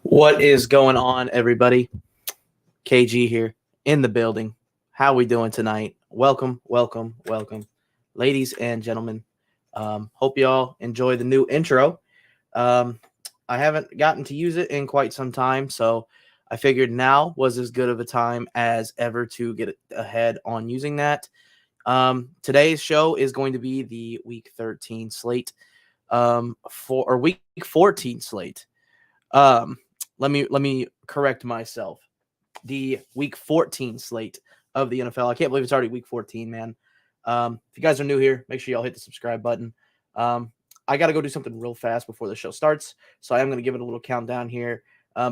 What is going on, everybody? KG here in the building. How we doing tonight? Welcome, welcome, welcome, ladies and gentlemen. Hope y'all enjoy the new intro. Um, I haven't gotten to use it in quite some time, so I figured now was as good of a time as ever to get ahead on using that. Today's show is going to be the Week 13 slate, for Week 14 slate. Um, let me correct myself. The Week 14 slate of the NFL. I can't believe it's already Week 14, man. If you guys are new here, make sure y'all hit the subscribe button. I got to go do something real fast before the show starts, so I am going to give it a little countdown here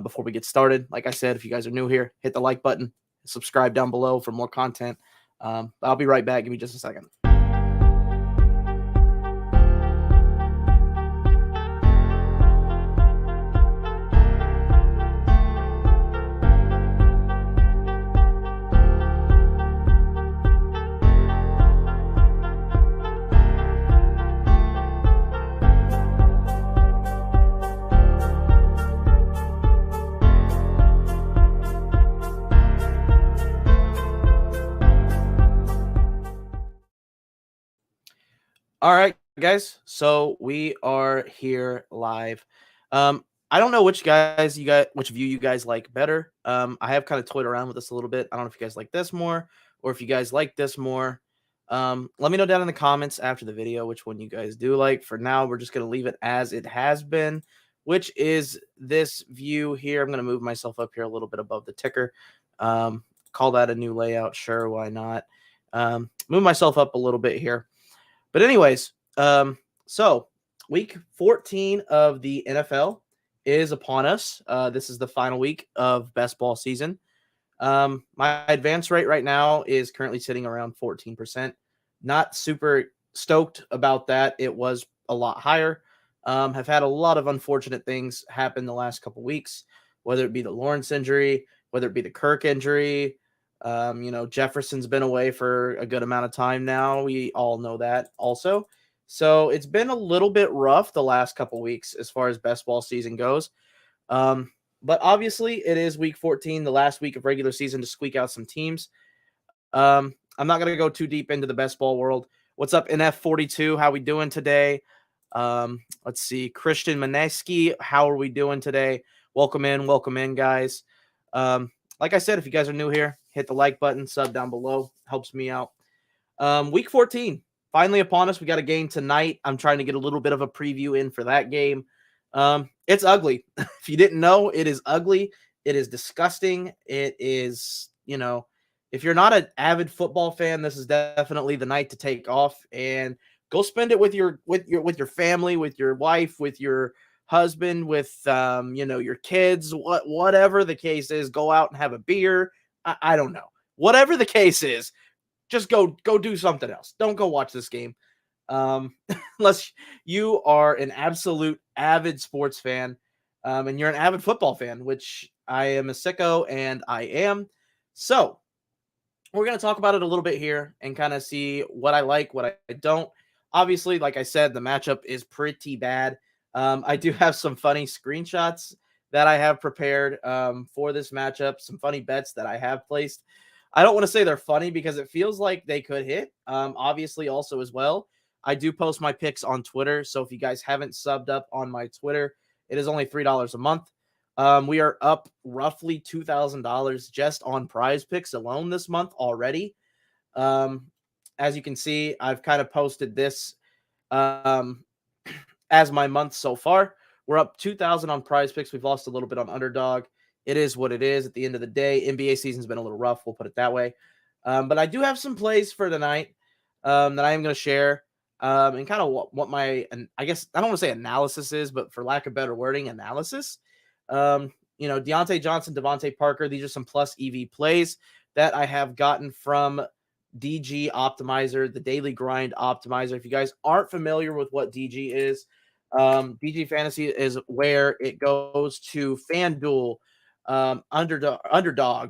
before we get started. Like I said, if you guys are new here, hit the like button, subscribe down below for more content. I'll be right back. Give me just a second. All right, guys. So we are here live. I don't know which view you guys like better. I have kind of toyed around with this a little bit. I don't know if you guys like this more or if you guys like this more. Let me know down in the comments after the video which one you guys do like. For now, we're just gonna leave it as it has been, which is this view here. I'm gonna move myself up here a little bit above the ticker. Call that a new layout. Sure, why not? Move myself up a little bit here. But anyways, so week 14 of the NFL is upon us. This is the final week of best ball season. My advance rate right now is currently sitting around 14%. Not super stoked about that. It was a lot higher. Have had a lot of unfortunate things happen the last couple weeks, whether it be the Lawrence injury, whether it be the Kirk injury. Jefferson's been away for a good amount of time now. We all know that also. So it's been a little bit rough the last couple weeks as far as best ball season goes. But obviously it is week 14, the last week of regular season to squeak out some teams. I'm not going to go too deep into the best ball world. What's up, NF42? How we doing today? Let's see. Christian Maneski, how are we doing today? Welcome in, guys. Like I said, if you guys are new here, hit the like button, sub down below. Helps me out. Week 14, finally upon us. We got a game tonight. I'm trying to get a little bit of a preview in for that game. It's ugly. If you didn't know, it is ugly. It is disgusting. It is, if you're not an avid football fan, this is definitely the night to take off and go spend it with your family, with your wife, with your husband, with your kids, whatever the case is. Go out and have a beer. I don't know. Whatever the case is, just go do something else. Don't go watch this game. Unless you are an absolute avid sports fan, and you're an avid football fan, which I am a sicko and I am. So we're going to talk about it a little bit here and kind of see what I like, what I don't. Obviously, like I said, the matchup is pretty bad. I do have some funny screenshots that I have prepared for this matchup, some funny bets that I have placed. I don't want to say they're funny because it feels like they could hit. Obviously, also as well, I do post my picks on Twitter. So if you guys haven't subbed up on my Twitter, it is only $3 a month. We are up roughly $2,000 just on prize picks alone this month already. As you can see, I've kind of posted this as my month so far. We're up 2,000 on prize picks. We've lost a little bit on Underdog. It is what it is at the end of the day. NBA season's been a little rough. We'll put it that way. But I do have some plays for tonight that I am going to share and kind of what my, and I guess I don't want to say analysis is, but for lack of better wording, analysis. Deontay Johnson, Devontae Parker, these are some plus EV plays that I have gotten from DG Optimizer, the Daily Grind Optimizer. If you guys aren't familiar with what DG is, DG Fantasy is where it goes to FanDuel, Underdog,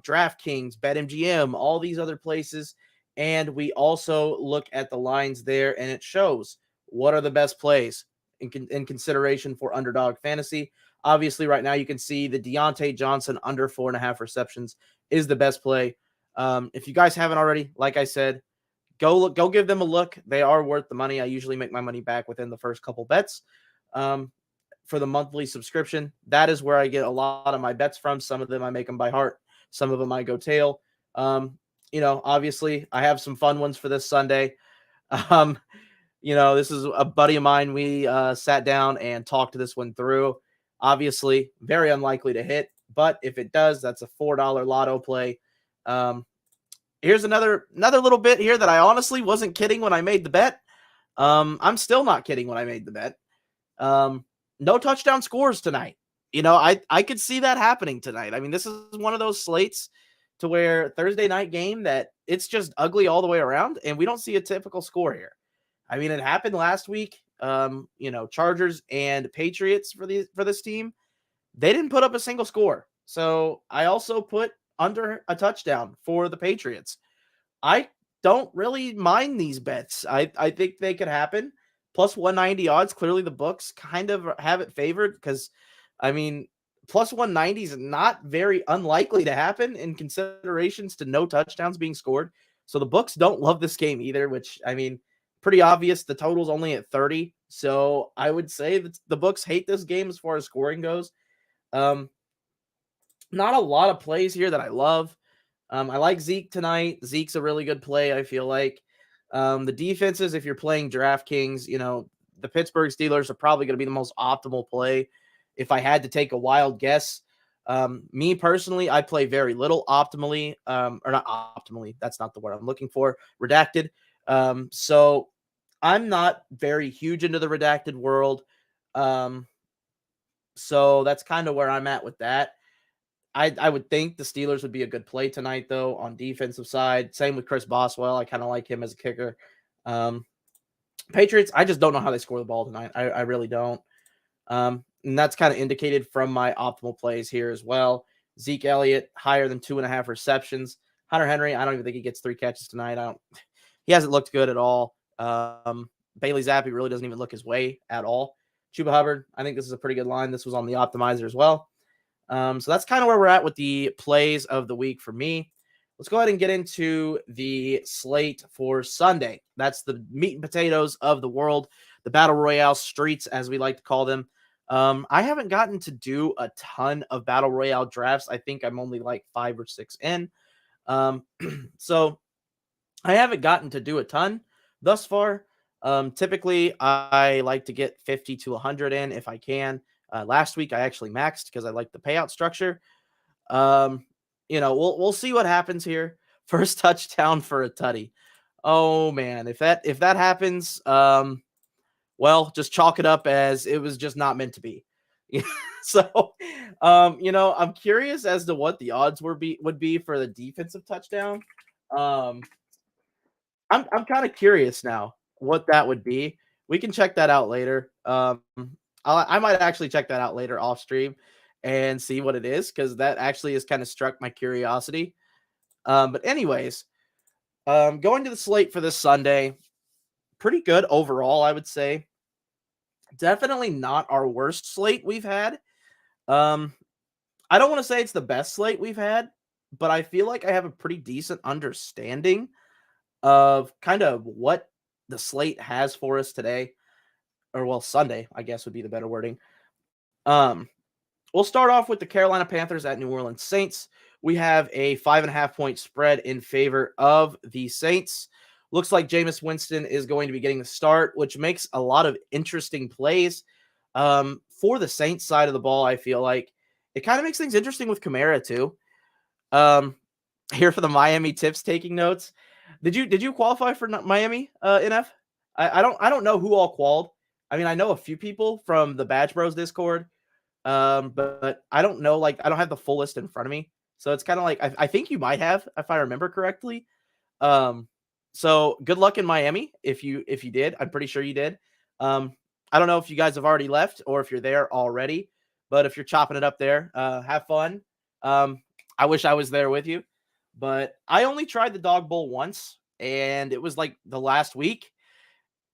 DraftKings, BetMGM, all these other places. And we also look at the lines there, and it shows what are the best plays. in consideration for Underdog Fantasy. Obviously, right now you can see the Deontay Johnson under 4.5 receptions is the best play. If you guys haven't already, like I said, go give them a look. They are worth the money. I usually make my money back within the first couple bets. For the monthly subscription, that is where I get a lot of my bets from. Some of them I make them by heart. Some of them I go tail. Obviously I have some fun ones for this Sunday. This is a buddy of mine. We sat down and talked this one through. Obviously, very unlikely to hit, but if it does, that's a $4 lotto play. Here's another little bit here that I honestly wasn't kidding when I made the bet. I'm still not kidding when I made the bet. No touchdown scores tonight. I could see that happening tonight. I mean, this is one of those slates to where Thursday night game that it's just ugly all the way around, and we don't see a typical score here. I mean, it happened last week. Chargers and Patriots for this team, they didn't put up a single score. So I also put under a touchdown for the Patriots. I don't really mind these bets. I think they could happen. Plus 190 odds. Clearly the books kind of have it favored because, I mean, plus 190 is not very unlikely to happen in considerations to no touchdowns being scored. So the books don't love this game either, which, I mean, pretty obvious. The total's only at 30. So I would say that the books hate this game as far as scoring goes. Not a lot of plays here that I love. I like Zeke tonight. Zeke's a really good play, I feel like. The defenses, if you're playing DraftKings, the Pittsburgh Steelers are probably going to be the most optimal play. If I had to take a wild guess, me personally, I play very little optimally, or not optimally. That's not the word I'm looking for. Redacted. So I'm not very huge into the redacted world. So that's kind of where I'm at with that. I would think the Steelers would be a good play tonight, though, on defensive side. Same with Chris Boswell. I kind of like him as a kicker. Patriots, I just don't know how they score the ball tonight. I really don't. And that's kind of indicated from my optimal plays here as well. Zeke Elliott, higher than 2.5 receptions. Hunter Henry, I don't even think he gets 3 catches tonight. He hasn't looked good at all. Bailey Zappi really doesn't even look his way at all. Chuba Hubbard, I think this is a pretty good line. This was on the optimizer as well. So that's kind of where we're at with the plays of the week for me. Let's go ahead and get into the slate for Sunday. That's the meat and potatoes of the world, the Battle Royale streets, as we like to call them. I haven't gotten to do a ton of Battle Royale drafts. I think I'm only like 5 or 6 in. So I haven't gotten to do a ton thus far. Typically, I like to get 50 to 100 in if I can. Last week, I actually maxed because I like the payout structure. We'll see what happens here. First touchdown for a tutty. Oh man, if that happens, just chalk it up as it was just not meant to be. So, I'm curious as to what the odds would be for the defensive touchdown. I'm kind of curious now what that would be. We can check that out later. I might actually check that out later off stream and see what it is, because that actually has kind of struck my curiosity. But anyways, going to the slate for this Sunday, pretty good overall, I would say. Definitely not our worst slate we've had. I don't want to say it's the best slate we've had, but I feel like I have a pretty decent understanding of kind of what the slate has for us today. Or Sunday, I guess would be the better wording. We'll start off with the Carolina Panthers at New Orleans Saints. We have a 5.5 point spread in favor of the Saints. Looks like Jameis Winston is going to be getting the start, which makes a lot of interesting plays. For the Saints side of the ball, I feel like it kind of makes things interesting with Kamara too. Here for the Miami tips taking notes. Did you qualify for Miami, NF? I don't know who all qualified. I mean, I know a few people from the Badge Bros Discord, but I don't know. Like, I don't have the full list in front of me, so it's kind of like I think you might have, if I remember correctly. So good luck in Miami if you did. I'm pretty sure you did. I don't know if you guys have already left or if you're there already, but if you're chopping it up there, have fun. I wish I was there with you, but I only tried the Dog Bowl once, and it was like the last week.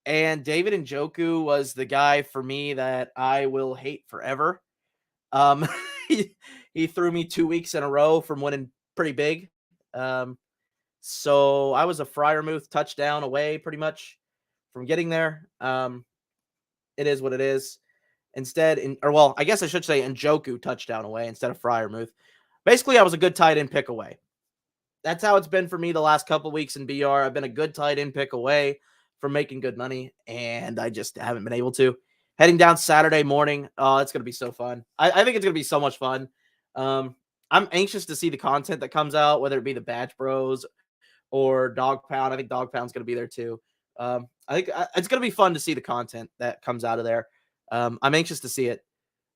And David Njoku was the guy for me that I will hate forever. Um, he, he threw me 2 weeks in a row from winning pretty big. Um, so I was a Fryermuth touchdown away pretty much from getting there. It is what it is. Instead, I guess I should say Njoku touchdown away instead of Fryermuth. Basically, I was a good tight end pick away. That's how it's been for me the last couple weeks in BR. I've been a good tight end pick away from making good money, and I just haven't been able to. Heading down Saturday morning, oh, it's going to be so fun. I think it's going to be so much fun. I'm anxious to see the content that comes out, whether it be the Batch Bros or Dog Pound. I think Dog Pound's going to be there too. I think it's going to be fun to see the content that comes out of there. I'm anxious to see it.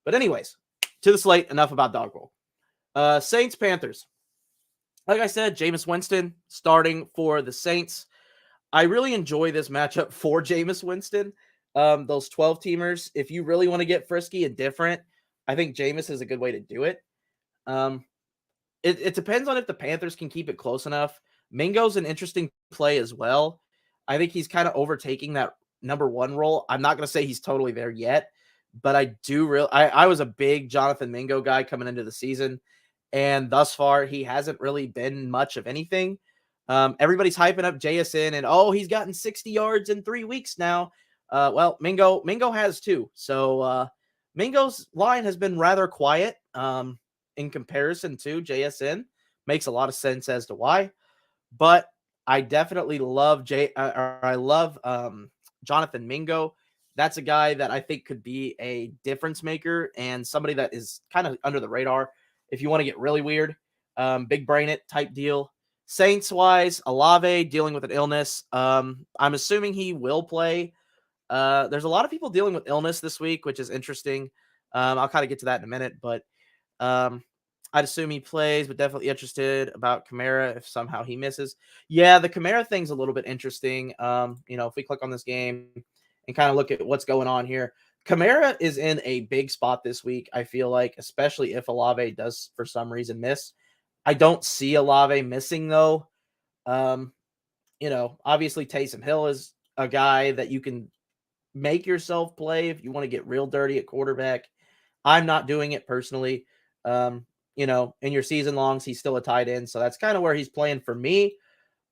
But anyways, to the slate, enough about Dog Roll. Saints, Panthers. Like I said, Jameis Winston starting for the Saints. I really enjoy this matchup for Jameis Winston. Those 12-teamers, if you really want to get frisky and different, I think Jameis is a good way to do it. It depends on if the Panthers can keep it close enough. Mingo's an interesting play as well. I think he's kind of overtaking that number one role. I'm not going to say he's totally there yet, but I was a big Jonathan Mingo guy coming into the season, and thus far he hasn't really been much of anything. Everybody's hyping up JSN, and he's gotten 60 yards in 3 weeks now. Well, Mingo has too. So Mingo's line has been rather quiet in comparison to JSN. Makes a lot of sense as to why. But I definitely love Jonathan Mingo. That's a guy that I think could be a difference maker and somebody that is kind of under the radar. If you want to get really weird, big brain it type deal. Saints wise, Olave dealing with an illness. I'm assuming he will play. There's a lot of people dealing with illness this week, which is interesting. I'll kind of get to that in a minute, but I'd assume he plays, but definitely interested about Kamara if somehow he misses. Yeah, the Kamara thing's a little bit interesting. If we click on this game and kind of look at what's going on here, Kamara is in a big spot this week, I feel like, especially if Olave does for some reason miss. I don't see Olave missing, though. Obviously Taysom Hill is a guy that you can make yourself play if you want to get real dirty at quarterback. I'm not doing it personally. In your season longs, he's still a tight end, so that's kind of where he's playing for me.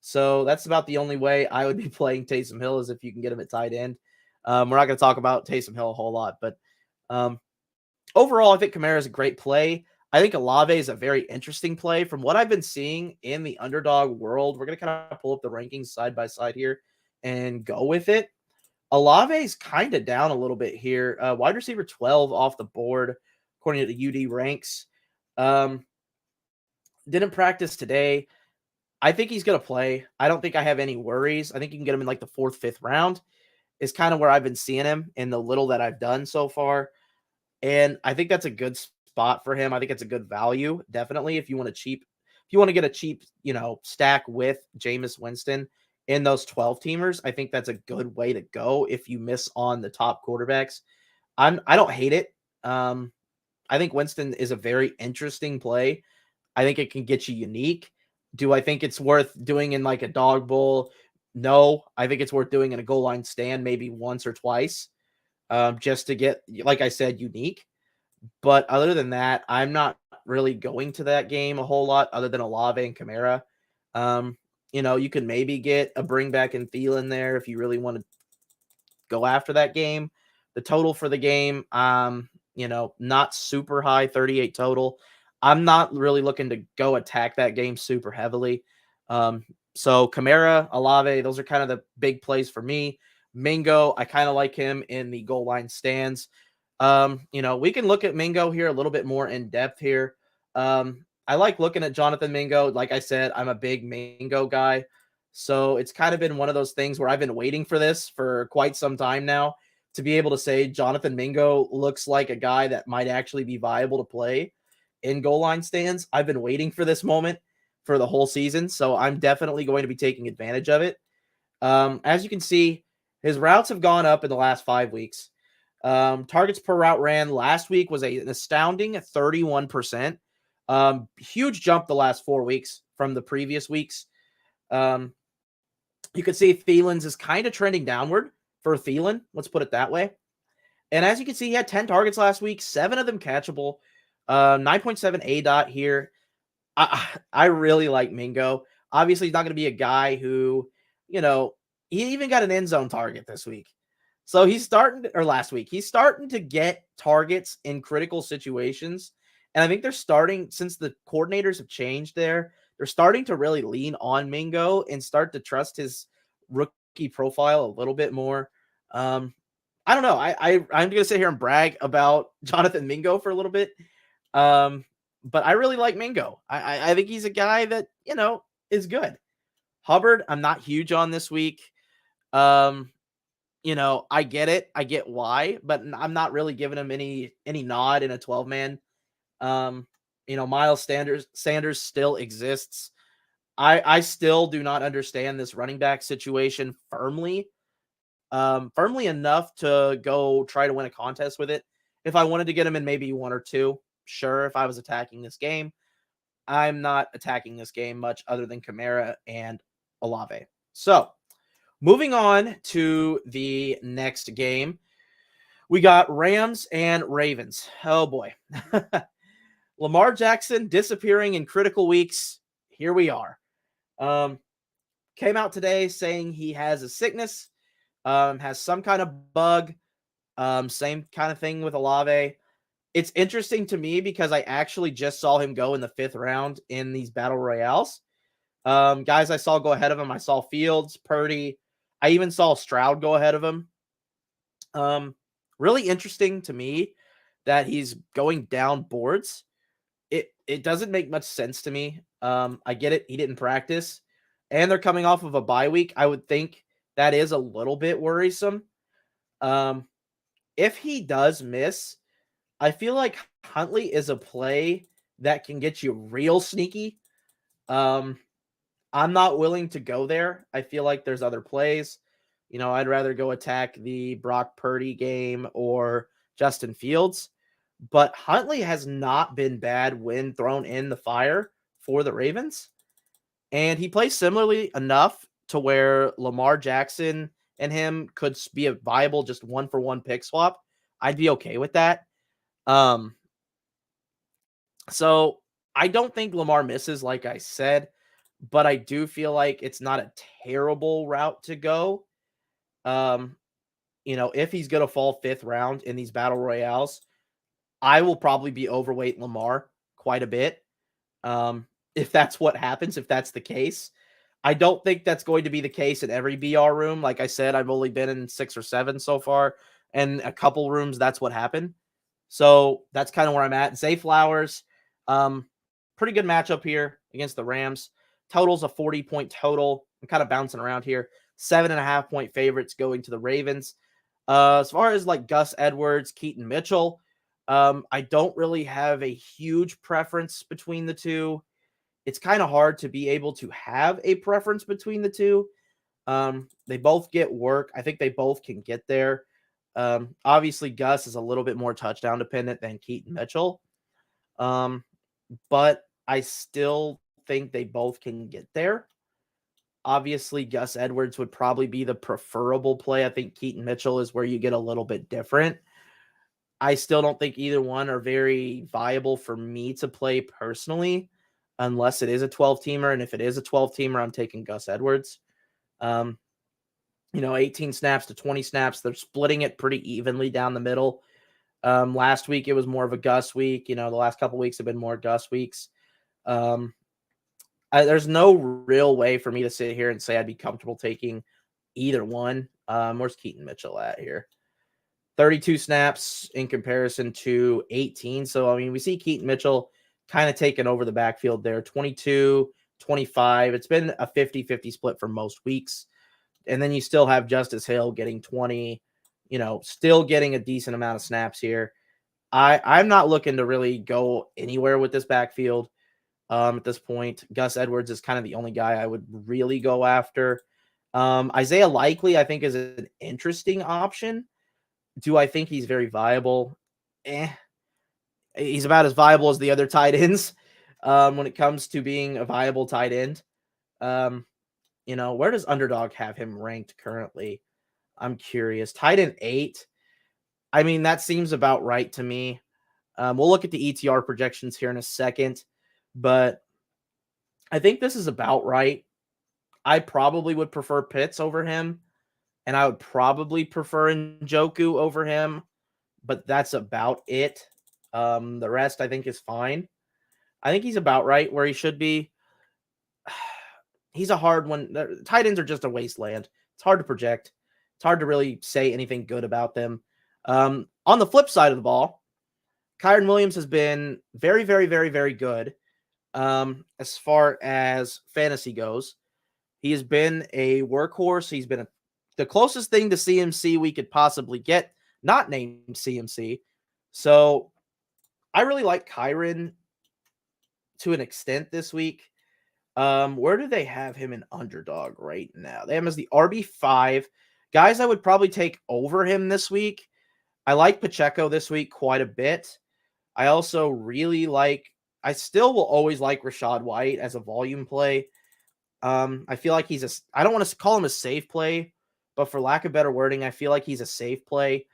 So that's about the only way I would be playing Taysom Hill is if you can get him at tight end. We're not going to talk about Taysom Hill a whole lot, but overall, I think Kamara is a great play. I think Olave is a very interesting play. From what I've been seeing in the underdog world, we're going to kind of pull up the rankings side by side here and go with it. Olave's kind of down a little bit here. Wide receiver 12 off the board, according to the UD ranks. Didn't practice today. I think he's going to play. I don't think I have any worries. I think you can get him in like the 4th, 5th round is kind of where I've been seeing him in the little that I've done so far. And I think that's a good spot for him. I think it's a good value. Definitely. If you want to get a cheap, stack with Jameis Winston in those 12 teamers, I think that's a good way to go. If you miss on the top quarterbacks, I don't hate it. I think Winston is a very interesting play. I think it can get you unique. Do I think it's worth doing in like a dog bowl? No, I think it's worth doing in a goal line stand maybe once or twice just to get, like I said, unique. But other than that, I'm not really going to that game a whole lot other than Olave and Kamara. You can maybe get a bring back and Thielen there if you really want to go after that game. The total for the game, not super high, 38 total. I'm not really looking to go attack that game super heavily. So Kamara, Olave, those are kind of the big plays for me. Mingo, I kind of like him in the goal line stands. We can look at Mingo here a little bit more in depth here. I like looking at Jonathan Mingo. Like I said, I'm a big Mingo guy. So it's kind of been one of those things where I've been waiting for this for quite some time now to be able to say Jonathan Mingo looks like a guy that might actually be viable to play in goal line stands. I've been waiting for this moment for the whole season, so I'm definitely going to be taking advantage of it. As you can see, his routes have gone up in the last 5 weeks. Targets per route ran last week was an astounding 31%. Huge jump the last 4 weeks from the previous weeks. You can see Thielen's is kind of trending downward for Thielen. Let's put it that way. And as you can see, he had 10 targets last week, 7 of them catchable, 9.7 A dot here. I really like Mingo. Obviously, he's not going to be a guy who, he even got an end zone target this week. So last week, he's starting to get targets in critical situations. And I think they're starting, since the coordinators have changed there, they're starting to really lean on Mingo and start to trust his rookie profile a little bit more. I don't know. I'm going to sit here and brag about Jonathan Mingo for a little bit. But I really like Mingo. I think he's a guy that, is good. Hubbard, I'm not huge on this week. I get it. I get why, but I'm not really giving him any nod in a 12-man. Miles Sanders still exists. I still do not understand this running back situation firmly enough to go try to win a contest with it. If I wanted to get him in maybe 1 or 2, sure, if I was attacking this game. I'm not attacking this game much other than Kamara and Olave. So, moving on to the next game, we got Rams and Ravens. Oh boy. Lamar Jackson disappearing in critical weeks. Here we are. Came out today saying he has a sickness, has some kind of bug. Same kind of thing with Olave. It's interesting to me because I actually just saw him go in the 5th round in these battle royales. Guys I saw go ahead of him. I saw Fields, Purdy. I even saw Stroud go ahead of him. Really interesting to me that he's going down boards. It doesn't make much sense to me. I get it. He didn't practice. And they're coming off of a bye week. I would think that is a little bit worrisome. If he does miss, I feel like Huntley is a play that can get you real sneaky. I'm not willing to go there. I feel like there's other plays. I'd rather go attack the Brock Purdy game or Justin Fields. But Huntley has not been bad when thrown in the fire for the Ravens. And he plays similarly enough to where Lamar Jackson and him could be a viable just 1-for-1 pick swap. I'd be okay with that. So I don't think Lamar misses, like I said, but I do feel like it's not a terrible route to go. If he's going to fall 5th round in these battle royales, I will probably be overweight Lamar quite a bit. If that's what happens, if that's the case. I don't think that's going to be the case in every BR room. Like I said, I've only been in 6 or 7 so far, and a couple rooms, that's what happened. So that's kind of where I'm at. Zay Flowers, pretty good matchup here against the Rams. Total's a 40-point total. I'm kind of bouncing around here. 7.5-point favorites going to the Ravens. As far as like Gus Edwards, Keaton Mitchell, I don't really have a huge preference between the two. It's kind of hard to be able to have a preference between the two. They both get work. I think they both can get there. Obviously, Gus is a little bit more touchdown dependent than Keaton Mitchell. But I still think they both can get there. Obviously, Gus Edwards would probably be the preferable play. I think Keaton Mitchell is where you get a little bit different. I still don't think either one are very viable for me to play personally, unless it is a 12-teamer. And if it is a 12-teamer, I'm taking Gus Edwards. 18 snaps to 20 snaps. They're splitting it pretty evenly down the middle. Last week, it was more of a Gus week. The last couple weeks have been more Gus weeks. There's no real way for me to sit here and say I'd be comfortable taking either one. Where's Keaton Mitchell at here? 32 snaps in comparison to 18. So, we see Keaton Mitchell kind of taking over the backfield there. 22, 25. It's been a 50-50 split for most weeks. And then you still have Justice Hill getting 20, still getting a decent amount of snaps here. I'm not looking to really go anywhere with this backfield at this point. Gus Edwards is kind of the only guy I would really go after. Isaiah Likely, I think, is an interesting option. Do I think he's very viable? He's about as viable as the other tight ends when it comes to being a viable tight end. Where does Underdog have him ranked currently? I'm curious. Tight end 8. I mean, that seems about right to me. We'll look at the ETR projections here in a second, but I think this is about right. I probably would prefer Pitts over him, and I would probably prefer Njoku over him, but that's about it. The rest I think is fine. I think he's about right where he should be. He's a hard one. Tight ends are just a wasteland. It's hard to project. It's hard to really say anything good about them. On the flip side of the ball, Kyron Williams has been very, very, very, very good as far as fantasy goes. He has been a workhorse. He's been the closest thing to CMC we could possibly get, not named CMC. So I really like Kyron to an extent this week. Where do they have him in Underdog right now? They have him as the RB5. Guys I would probably take over him this week. I like Pacheco this week quite a bit. I also really like, I still will always like Rachaad White as a volume play. I feel like I don't want to call him a safe play, but for lack of better wording, I feel like he's a safe play.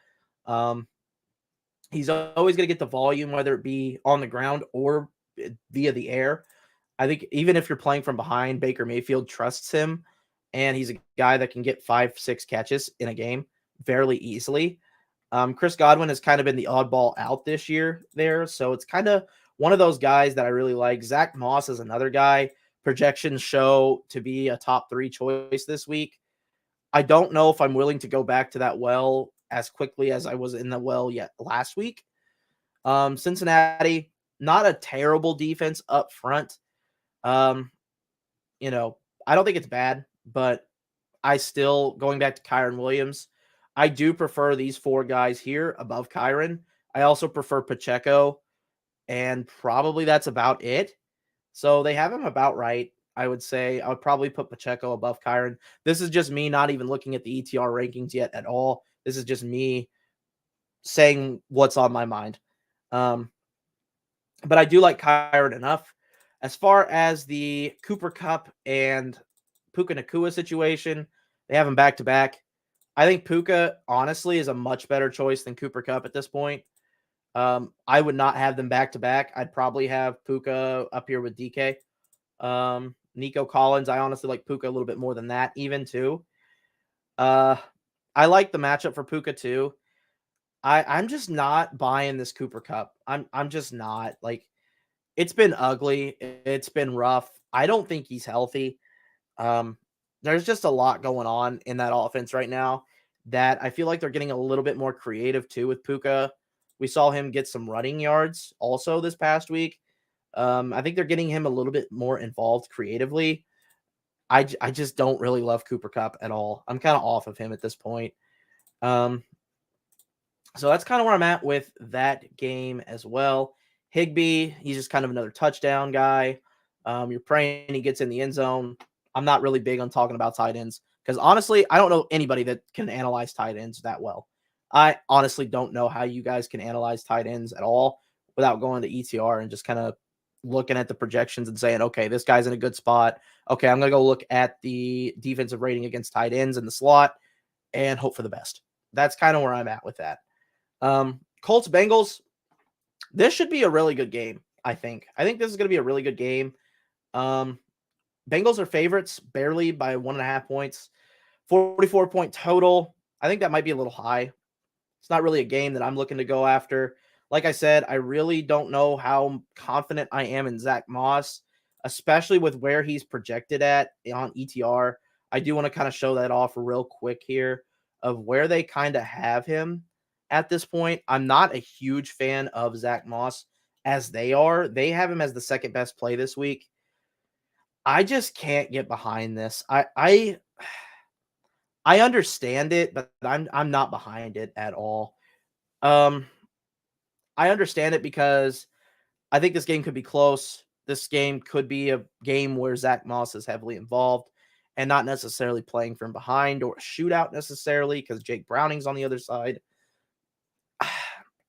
He's always going to get the volume, whether it be on the ground or via the air. I think even if you're playing from behind, Baker Mayfield trusts him, and he's a guy that can get 5-6 catches in a game fairly easily. Chris Godwin has kind of been the oddball out this year there, so it's kind of one of those guys that I really like. Zach Moss is another guy. Projections show to be a top 3 choice this week. I don't know if I'm willing to go back to that well as quickly as I was in the well yet last week. Cincinnati, not a terrible defense up front. I don't think it's bad, but I still, going back to Kyron Williams, I do prefer these 4 guys here above Kyron. I also prefer Pacheco, and probably that's about it. So they have him about right. I would say I would probably put Pacheco above Kyron. This is just me not even looking at the ETR rankings yet at all. This is just me saying what's on my mind. But I do like Kyron enough. As far as the Cooper Kupp and Puka Nacua situation, they have him back to back. I think Puka, honestly, is a much better choice than Cooper Kupp at this point. I would not have them back to back. I'd probably have Puka up here with DK. Nico Collins, I honestly like Puka a little bit more than that, even too. I like the matchup for Puka too. I'm just not buying this Cooper Kupp. I'm just not. Like, it's been ugly. It's been rough. I don't think he's healthy. There's just a lot going on in that offense right now that I feel like they're getting a little bit more creative too with Puka. We saw him get some running yards also this past week. I think they're getting him a little bit more involved creatively. I just don't really love Cooper Kupp at all. I'm kind of off of him at this point. So that's kind of where I'm at with that game as well. Higbee, he's just kind of another touchdown guy. You're praying he gets in the end zone. I'm not really big on talking about tight ends because honestly, I don't know anybody that can analyze tight ends that well. I honestly don't know how you guys can analyze tight ends at all without going to ETR and just kind of looking at the projections and saying, okay, this guy's in a good spot. Okay, I'm going to go look at the defensive rating against tight ends in the slot and hope for the best. That's kind of where I'm at with that. Colts Bengals, this should be a really good game, I think. I think this is going to be a really good game. Bengals are favorites barely by 1.5 points. 44-point total. I think that might be a little high. It's not really a game that I'm looking to go after. Like I said, I really don't know how confident I am in Zach Moss, especially with where he's projected at on ETR. I do want to kind of show that off real quick here of where they kind of have him at this point. I'm not a huge fan of Zach Moss as they are. They have him as the second best play this week. I just can't get behind this. I understand it, but I'm not behind it at all. I understand it because I think this game could be close. This game could be a game where Zach Moss is heavily involved and not necessarily playing from behind or a shootout necessarily because Jake Browning's on the other side.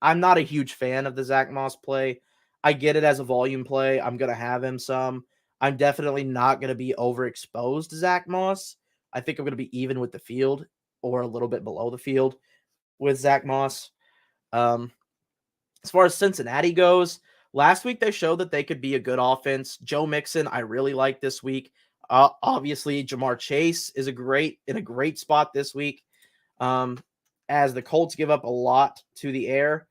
I'm not a huge fan of the Zach Moss play. I get it as a volume play. I'm going to have him some. I'm definitely not going to be overexposed to Zach Moss. I think I'm going to be even with the field or a little bit below the field with Zach Moss. Um, as far as Cincinnati goes, last week they showed that they could be a good offense. Joe Mixon, I really like this week. Obviously, Jamar Chase is in a great spot this week. As the Colts give up a lot to the air,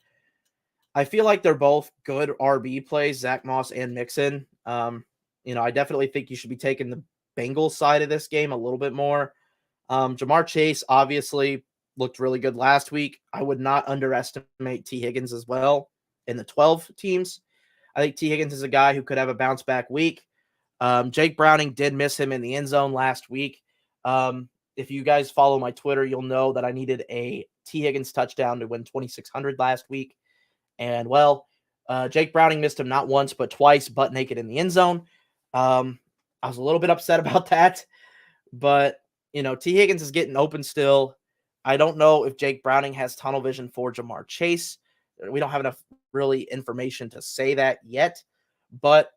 I feel like they're both good RB plays, Zach Moss and Mixon. I definitely think you should be taking the Bengals side of this game a little bit more. Jamar Chase obviously looked really good last week. I would not underestimate T. Higgins as well in the 12 teams. I think T. Higgins is a guy who could have a bounce back week. Jake Browning did miss him in the end zone last week. If you guys follow my Twitter, you'll know that I needed a T. Higgins touchdown to win 2,600 last week. And, Jake Browning missed him not once, but twice, butt naked in the end zone. I was a little bit upset about that. But, T. Higgins is getting open still. I don't know if Jake Browning has tunnel vision for Jamar Chase. We don't have enough really information to say that yet. But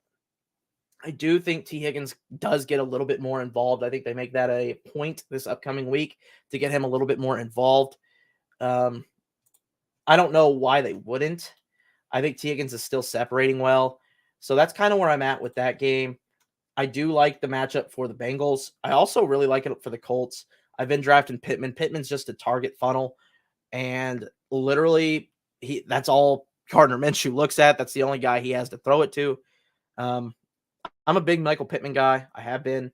I do think T. Higgins does get a little bit more involved. I think they make that a point this upcoming week to get him a little bit more involved. I don't know why they wouldn't. I think T. Higgins is still separating well. So that's kind of where I'm at with that game. I do like the matchup for the Bengals. I also really like it for the Colts. I've been drafting Pittman. Pittman's just a target funnel. And literally, that's all Gardner Minshew looks at. That's the only guy he has to throw it to. I'm a big Michael Pittman guy. I have been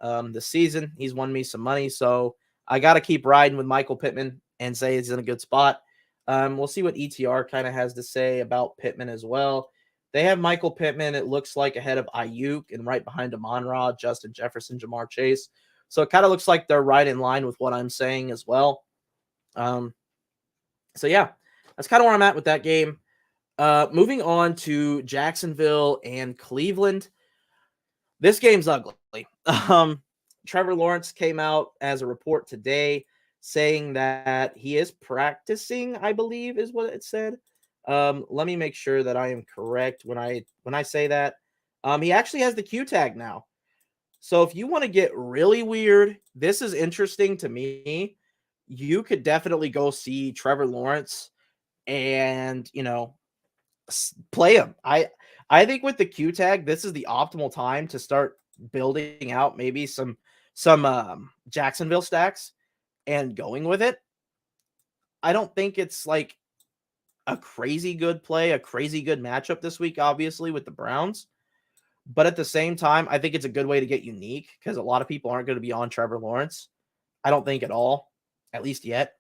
this season. He's won me some money. So I got to keep riding with Michael Pittman and say he's in a good spot. We'll see what ETR kind of has to say about Pittman as well. They have Michael Pittman, it looks like, ahead of Ayuk and right behind Amon-Ra, Justin Jefferson, Jamar Chase. So it kind of looks like they're right in line with what I'm saying as well. So yeah, that's kind of where I'm at with that game. Moving on to Jacksonville and Cleveland. This game's ugly. Trevor Lawrence came out as a report today saying that he is practicing, I believe is what it said. Let me make sure that I am correct when I say that. He actually has the Q tag now. So if you want to get really weird, this is interesting to me. You could definitely go see Trevor Lawrence and, play him. I think with the Q tag, this is the optimal time to start building out maybe some Jacksonville stacks and going with it. I don't think it's like a crazy good play, a crazy good matchup this week, obviously, with the Browns. But at the same time, I think it's a good way to get unique because a lot of people aren't going to be on Trevor Lawrence. I don't think at all, at least yet.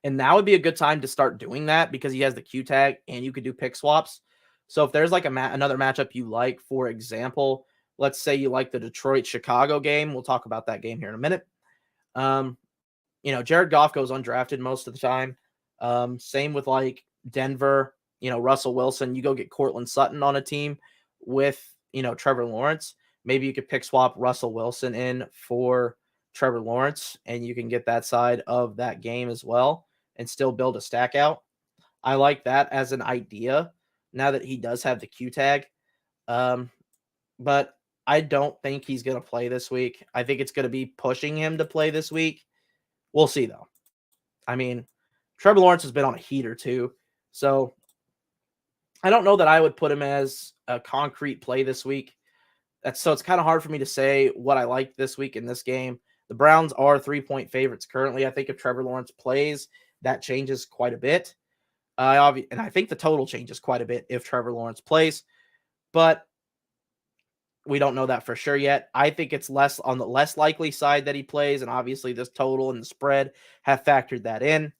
And now would be a good time to start doing that because he has the Q tag and you could do pick swaps. So if there's like another matchup you like, for example, let's say you like the Detroit-Chicago game. We'll talk about that game here in a minute. Jared Goff goes undrafted most of the time. Same with like Denver, Russell Wilson. You go get Cortland Sutton on a team with, Trevor Lawrence. Maybe you could pick swap Russell Wilson in for Trevor Lawrence and you can get that side of that game as well and still build a stack out. I like that as an idea now that he does have the Q tag. But I don't think he's going to play this week. I think it's going to be pushing him to play this week. We'll see, though. I mean, Trevor Lawrence has been on a heater, too. So I don't know that I would put him as a concrete play this week. So it's kind of hard for me to say what I like this week in this game. The Browns are 3-point favorites currently. I think if Trevor Lawrence plays, that changes quite a bit. And I think the total changes quite a bit if Trevor Lawrence plays. But we don't know that for sure yet. I think it's less on the less likely side that he plays. And obviously this total and the spread have factored that in.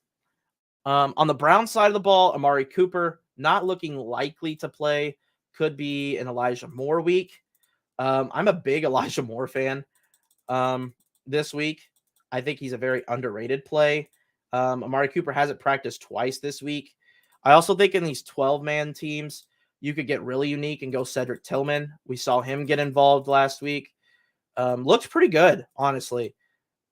On the Browns side of the ball, Amari Cooper not looking likely to play. Could be an Elijah Moore week. I'm a big Elijah Moore fan this week. I think he's a very underrated play. Amari Cooper hasn't practiced twice this week. I also think in these 12-man teams, you could get really unique and go Cedric Tillman. We saw him get involved last week. Looked pretty good, honestly.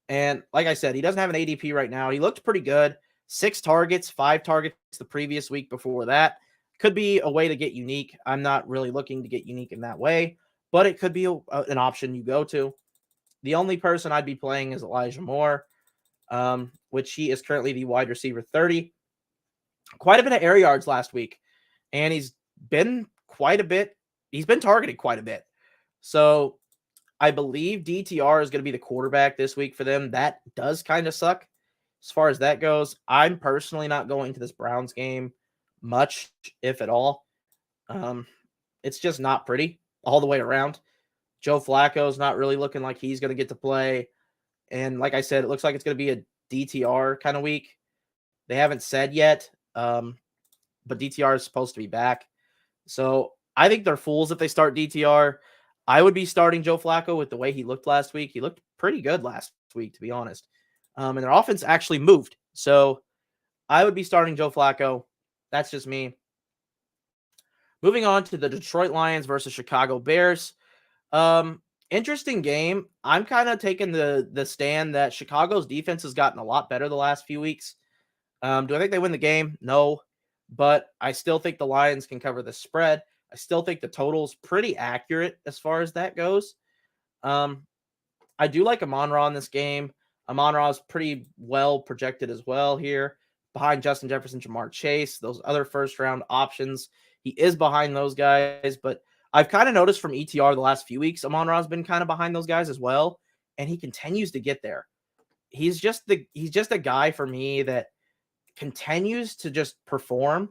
And like I said, he doesn't have an ADP right now. He looked pretty good. 6 targets, 5 targets the previous week before that. Could be a way to get unique. I'm not really looking to get unique in that way, but it could be an option you go to. The only person I'd be playing is Elijah Moore. which he is currently the wide receiver 30. Quite a bit of air yards last week, and he's been targeted quite a bit. So I believe DTR is going to be the quarterback this week for them. That does kind of suck as far as that goes. I'm personally not going to this Browns game much, if at all. It's just not pretty all the way around. Joe Flacco's not really looking like he's going to get to play. And like I said, it looks like it's going to be a DTR kind of week. They haven't said yet, but DTR is supposed to be back. So I think they're fools if they start DTR. I would be starting Joe Flacco with the way he looked last week. He looked pretty good last week, to be honest. And their offense actually moved. So I would be starting Joe Flacco. That's just me. Moving on to the Detroit Lions versus Chicago Bears. Interesting game. I'm kind of taking the stand that Chicago's defense has gotten a lot better the last few weeks. Do I think they win the game? No. But I still think the Lions can cover the spread. I still think the total's pretty accurate as far as that goes. I do like Amon-Ra in this game. Amon-Ra is pretty well projected as well here, behind Justin Jefferson, Jamar Chase, those other first-round options. He is behind those guys, but I've kind of noticed from ETR the last few weeks, Amon-Ra's been kind of behind those guys as well, and he continues to get there. He's just a guy for me that continues to just perform.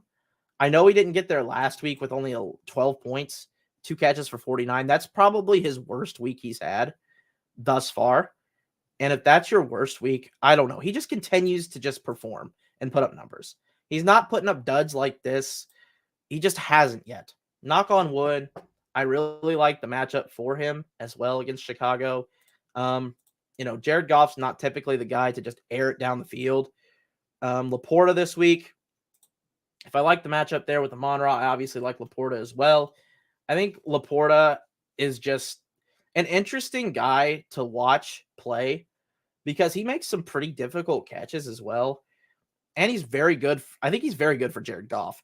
I know he didn't get there last week with only 12 points, 2 catches for 49. That's probably his worst week he's had thus far. And if that's your worst week, I don't know. He just continues to just perform and put up numbers. He's not putting up duds like this. He just hasn't yet. Knock on wood. I really like the matchup for him as well against Chicago. Jared Goff's not typically the guy to just air it down the field. Laporta this week. If I like the matchup there with Amon-Ra, I obviously like Laporta as well. I think Laporta is just an interesting guy to watch play because he makes some pretty difficult catches as well. And he's very good. I think he's very good for Jared Goff.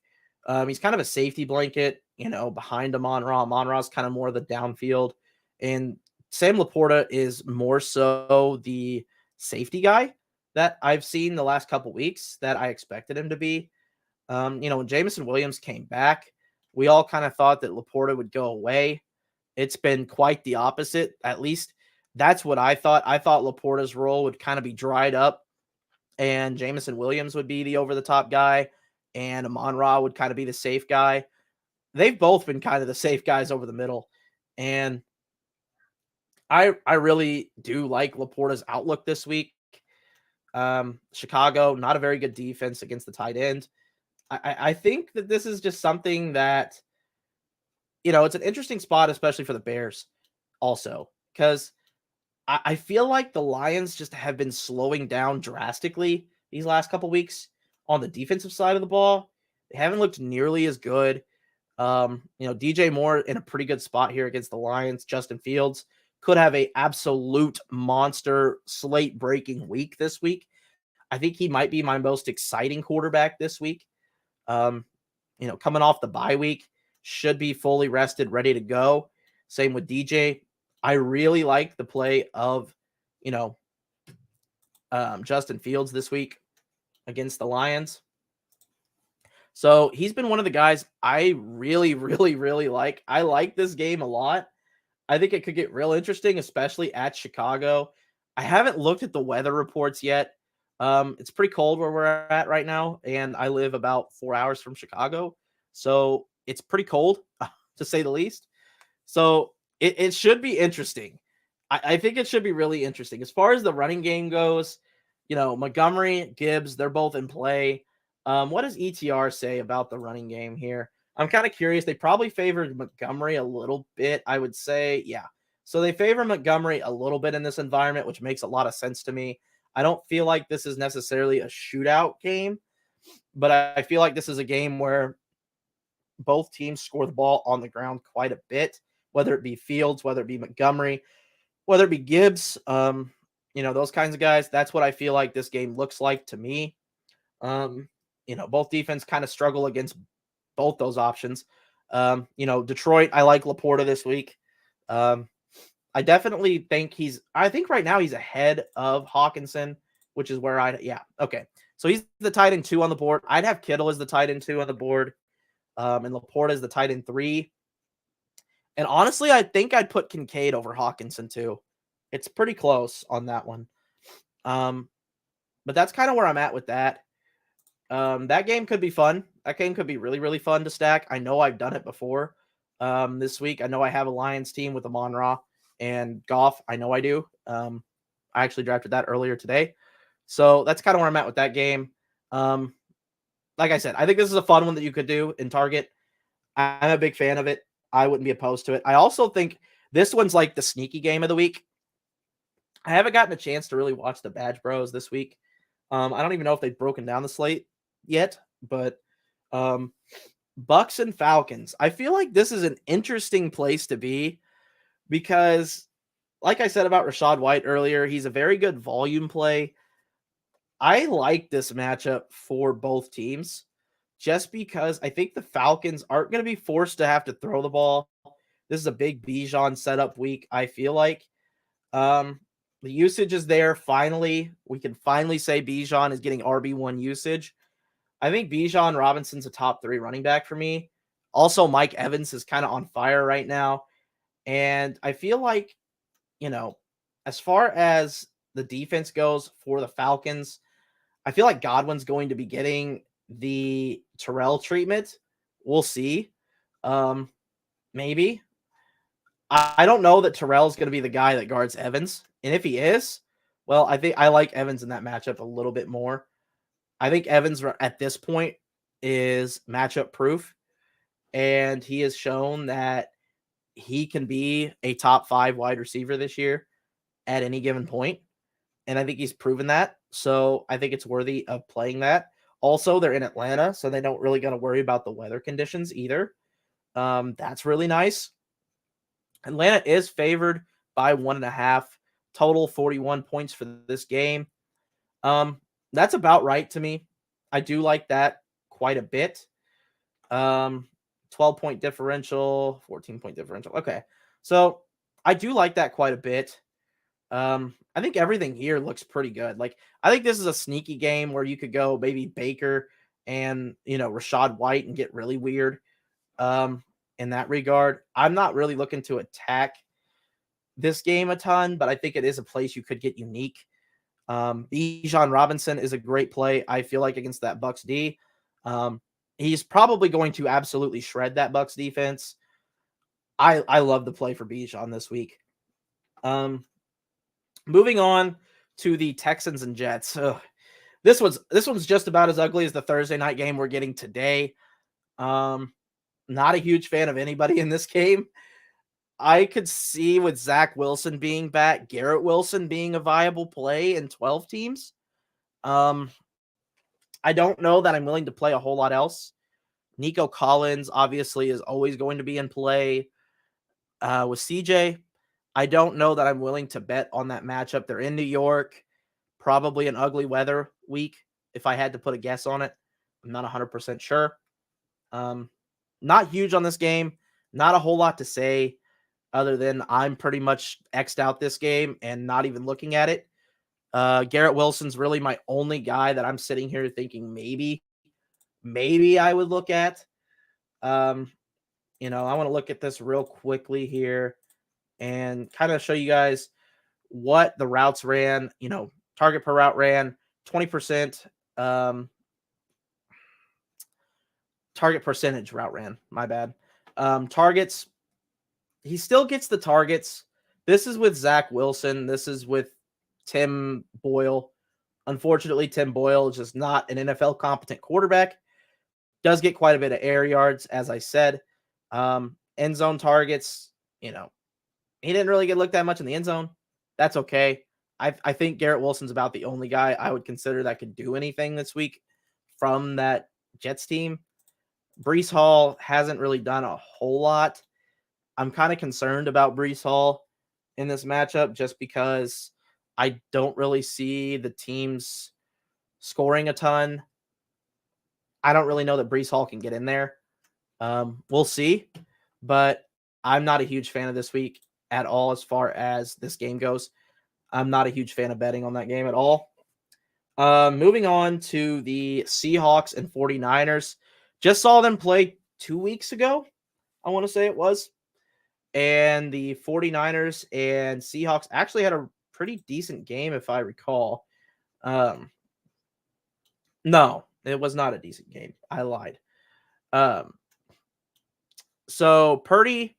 He's kind of a safety blanket, behind Amon-Ra. Amon-Ra's kind of more the downfield. And Sam Laporta is more so the safety guy that I've seen the last couple weeks that I expected him to be. When Jameson Williams came back, we all kind of thought that Laporta would go away. It's been quite the opposite. At least that's what I thought. I thought Laporta's role would kind of be dried up and Jameson Williams would be the over-the-top guy and Amon-Ra would kind of be the safe guy. They've both been kind of the safe guys over the middle. And I really do like Laporta's outlook this week. Chicago, not a very good defense against the tight end. I think that this is just something that, it's an interesting spot, especially for the Bears also, because I feel like the Lions just have been slowing down drastically these last couple weeks on the defensive side of the ball. They haven't looked nearly as good. DJ Moore in a pretty good spot here against the Lions. Justin Fields could have a absolute monster slate breaking week this week. I think he might be my most exciting quarterback this week. Coming off the bye week, should be fully rested, ready to go. Same with DJ. I really like the play of, Justin Fields this week against the Lions. So he's been one of the guys I really, really, really like. I like this game a lot. I think it could get real interesting, especially at Chicago. I haven't looked at the weather reports yet. It's pretty cold where we're at right now, and I live about 4 hours from Chicago. So it's pretty cold, to say the least. So it should be interesting. I think it should be really interesting. As far as the running game goes, Montgomery, Gibbs, they're both in play. What does ETR say about the running game here? I'm kind of curious. They probably favored Montgomery a little bit, I would say. Yeah. So they favor Montgomery a little bit in this environment, which makes a lot of sense to me. I don't feel like this is necessarily a shootout game, but I feel like this is a game where both teams score the ball on the ground quite a bit, whether it be Fields, whether it be Montgomery, whether it be Gibbs, those kinds of guys. That's what I feel like this game looks like to me. Both defense kind of struggle against both those options. Detroit, I like Laporta this week. I definitely think I think right now he's ahead of Hawkinson which is where okay. So he's the tight end 2 on the board. I'd have Kittle as the tight end 2 on the board, and Laporta as the tight end 3. And honestly, I think I'd put Kincaid over Hawkinson too. It's pretty close on that one. But that's kind of where I'm at with that. That game could be fun. That game could be really, really fun to stack. I know I've done it before. This week, I know I have a Lions team with Amon-Ra and Goff. I know I do. I actually drafted that earlier today. So that's kind of where I'm at with that game. Like I said, I think this is a fun one that you could do in Target. I'm a big fan of it. I wouldn't be opposed to it. I also think this one's like the sneaky game of the week. I haven't gotten a chance to really watch the Badge Bros this week. I don't even know if they've broken down the slate yet, but Bucks and Falcons. I feel like this is an interesting place to be because, like I said about Rachaad White earlier, he's a very good volume play. I like this matchup for both teams just because I think the Falcons aren't going to be forced to have to throw the ball. This is a big Bijan setup week, I feel like. The usage is there finally. We can finally say Bijan is getting RB1 usage. I think Bijan Robinson's a top 3 running back for me. Also, Mike Evans is kind of on fire right now. And I feel like, as far as the defense goes for the Falcons, I feel like Godwin's going to be getting the Terrell treatment. We'll see. Maybe. I don't know that Terrell's going to be the guy that guards Evans. And if he is, well, I think I like Evans in that matchup a little bit more. I think Evans at this point is matchup proof. And he has shown that he can be a top 5 wide receiver this year at any given point. And I think he's proven that. So I think it's worthy of playing that. Also, they're in Atlanta, so they don't really got to worry about the weather conditions either. That's really nice. Atlanta is favored by 1.5. Total 41 points for this game. That's about right to me. I do like that quite a bit. 12-point differential, 14-point differential. Okay. So I do like that quite a bit. I think everything here looks pretty good. Like, I think this is a sneaky game where you could go maybe Baker and, Rachaad White and get really weird in that regard. I'm not really looking to attack this game a ton, but I think it is a place you could get unique. Bijan Robinson is a great play, I feel like, against that Bucks D. He's probably going to absolutely shred that Bucks defense. I love the play for Bijan this week. Moving on to the Texans and Jets. This one's just about as ugly as the Thursday night game we're getting today. Not a huge fan of anybody in this game. I could see with Zach Wilson being back, Garrett Wilson being a viable play in 12 teams. I don't know that I'm willing to play a whole lot else. Nico Collins obviously is always going to be in play. With CJ, I don't know that I'm willing to bet on that matchup. They're in New York, probably an ugly weather week. If I had to put a guess on it, I'm not 100% sure. Not huge on this game. Not a whole lot to say other than I'm pretty much X'd out this game and not even looking at it. Garrett Wilson's really my only guy that I'm sitting here thinking maybe I would look at. I want to look at this real quickly here and kind of show you guys what the routes ran, target per route ran 20%, target percentage route ran, my bad. Targets, he still gets the targets. This is with Zach Wilson. This is with Tim Boyle. Unfortunately, Tim Boyle is just not an NFL competent quarterback. Does get quite a bit of air yards, as I said. End zone targets, he didn't really get looked at much in the end zone. That's okay. I think Garrett Wilson's about the only guy I would consider that could do anything this week from that Jets team. Breece Hall hasn't really done a whole lot. I'm kind of concerned about Breece Hall in this matchup just because I don't really see the teams scoring a ton. I don't really know that Breece Hall can get in there. We'll see, but I'm not a huge fan of this week at all as far as this game goes. I'm not a huge fan of betting on that game at all. Moving on to the Seahawks and 49ers. Just saw them play 2 weeks ago, I want to say it was. And the 49ers and Seahawks actually had a pretty decent game, if I recall. No, it was not a decent game. I lied. So Purdy,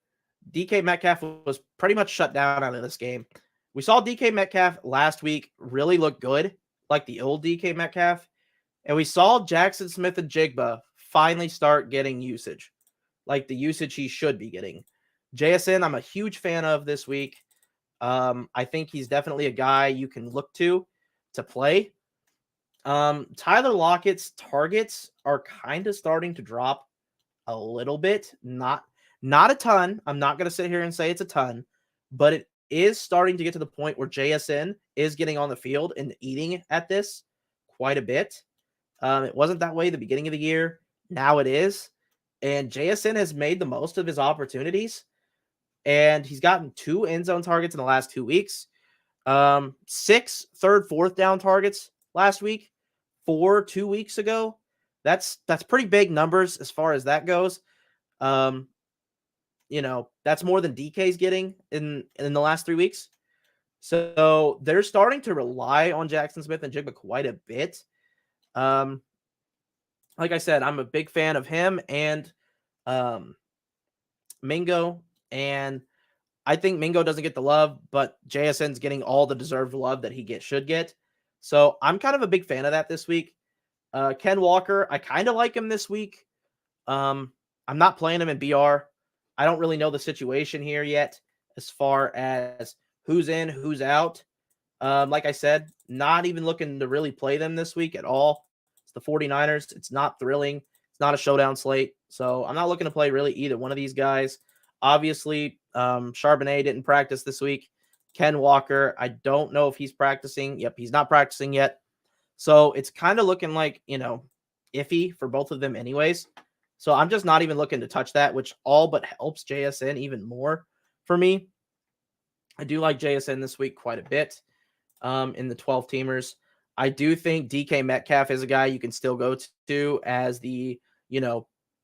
DK Metcalf was pretty much shut down out of this game. We saw DK Metcalf last week really look good, like the old DK Metcalf. And we saw Jackson Smith and Jigba finally start getting usage, like the usage he should be getting. JSN, I'm a huge fan of this week. I think he's definitely a guy you can look to play. Tyler Lockett's targets are kind of starting to drop a little bit, not a ton. I'm not going to sit here and say it's a ton, but it is starting to get to the point where JSN is getting on the field and eating at this quite a bit. It wasn't that way at the beginning of the year. Now it is. And JSN has made the most of his opportunities. And he's gotten 2 end zone targets in the last 2 weeks. 6 third, fourth down targets last week, 4 2 weeks ago. That's pretty big numbers as far as that goes. That's more than DK's getting in the last 3 weeks. So they're starting to rely on Jackson Smith and Jigba quite a bit. Like I said, I'm a big fan of him and Mingo, and I think Mingo doesn't get the love, but JSN's getting all the deserved love that he should get. So I'm kind of a big fan of that this week. Ken Walker, I kind of like him this week. I'm not playing him in BR. I don't really know the situation here yet as far as who's in, who's out. Like I said, not even looking to really play them this week at all. It's the 49ers. It's not thrilling. It's not a showdown slate. So I'm not looking to play really either one of these guys. Obviously, Charbonnet didn't practice this week. Ken Walker, I don't know if he's practicing. Yep, he's not practicing yet. So it's kind of looking like, iffy for both of them anyways. So I'm just not even looking to touch that, which all but helps JSN even more for me. I do like JSN this week quite a bit in the 12 teamers. I do think DK Metcalf is a guy you can still go to as the,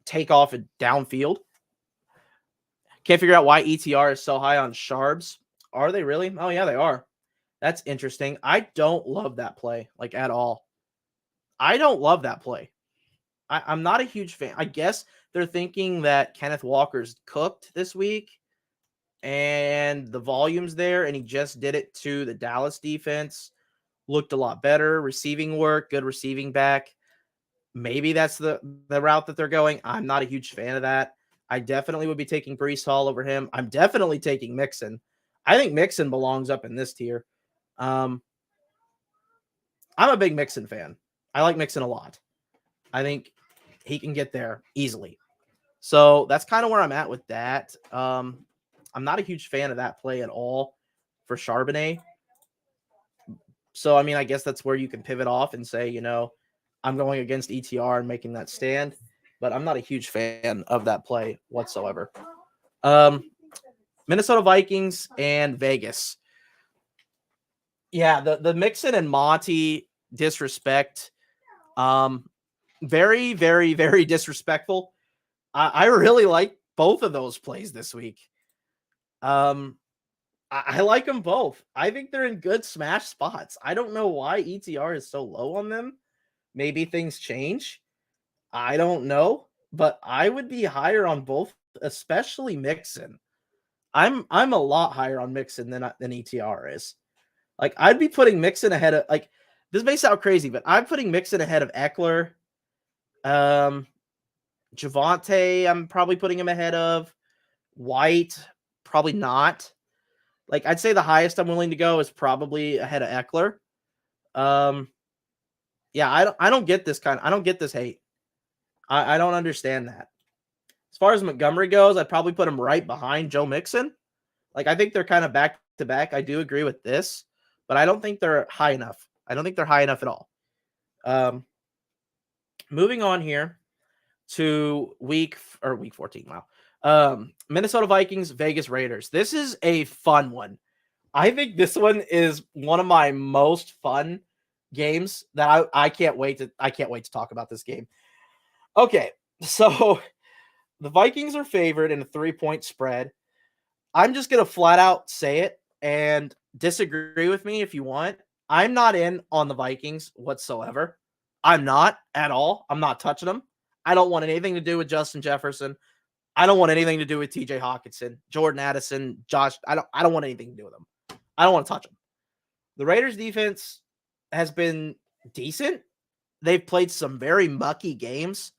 takeoff and downfield. Can't figure out why ETR is so high on Sharbs. Are they really? Oh, yeah, they are. That's interesting. I don't love that play, at all. I don't love that play. I'm not a huge fan. I guess they're thinking that Kenneth Walker's cooked this week and the volume's there, and he just did it to the Dallas defense. Looked a lot better. Receiving work, good receiving back. Maybe that's the route that they're going. I'm not a huge fan of that. I definitely would be taking Breece Hall over him. I'm definitely taking Mixon. I think Mixon belongs up in this tier. I'm a big Mixon fan. I like Mixon a lot. I think he can get there easily. So that's kind of where I'm at with that. I'm not a huge fan of that play at all for Charbonnet. So, I guess that's where you can pivot off and say, I'm going against ETR and making that stand. But I'm not a huge fan of that play whatsoever. Minnesota Vikings and Vegas. Yeah, the Mixon and Monty disrespect. Very, very, very disrespectful. I really like both of those plays this week. I like them both. I think they're in good smash spots. I don't know why ETR is so low on them. Maybe things change. I don't know, but I would be higher on both, especially Mixon. I'm a lot higher on Mixon than ETR is. I'd be putting Mixon ahead of, this may sound crazy, but I'm putting Mixon ahead of Eckler. Javonte, I'm probably putting him ahead of. White, probably not. I'd say the highest I'm willing to go is probably ahead of Eckler. Yeah, I don't get this I don't get this hate. I don't understand that. As far as Montgomery goes, I'd probably put him right behind Joe Mixon. I think they're kind of back to back. I do agree with this, but I don't think they're high enough. I don't think they're high enough at all. Moving on here to week 14. Wow. Minnesota Vikings, Vegas Raiders. This is a fun one. I think this one is one of my most fun games that I can't wait to talk about this game. Okay, so the Vikings are favored in a 3-point spread. I'm just gonna flat out say it and disagree with me if you want. I'm not in on the Vikings whatsoever. I'm not at all. I'm not touching them. I don't want anything to do with Justin Jefferson. I don't want anything to do with TJ Hawkinson, Jordan Addison, Josh. I don't want anything to do with them. I don't want to touch them. The Raiders defense has been decent. They've played some very mucky games.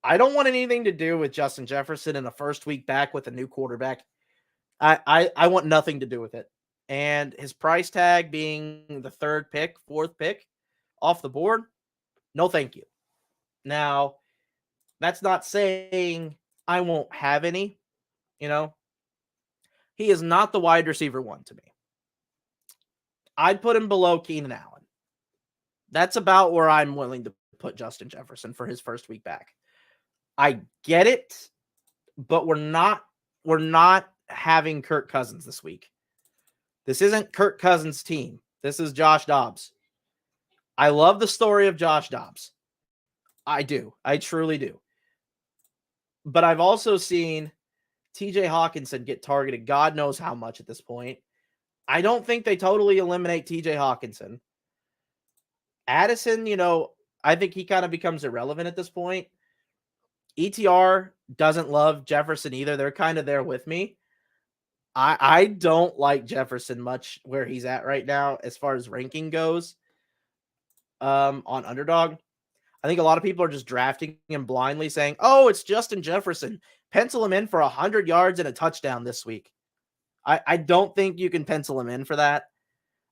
I don't want anything to do with Justin Jefferson in the first week back with a new quarterback. I want nothing to do with it. And his price tag being the fourth pick off the board, no thank you. Now, that's not saying I won't have any, He is not the wide receiver one to me. I'd put him below Keenan Allen. That's about where I'm willing to put Justin Jefferson for his first week back. I get it, but we're not having Kirk Cousins this week. This isn't Kirk Cousins' team. This is Josh Dobbs. I love the story of Josh Dobbs. I do. I truly do. But I've also seen TJ Hawkinson get targeted God knows how much at this point. I don't think they totally eliminate TJ Hawkinson. Addison, I think he kind of becomes irrelevant at this point. ETR doesn't love Jefferson either. They're kind of there with me. I don't like Jefferson much where he's at right now as far as ranking goes on Underdog. I think a lot of people are just drafting him blindly saying, oh, it's Justin Jefferson. Pencil him in for 100 yards and a touchdown this week. I don't think you can pencil him in for that.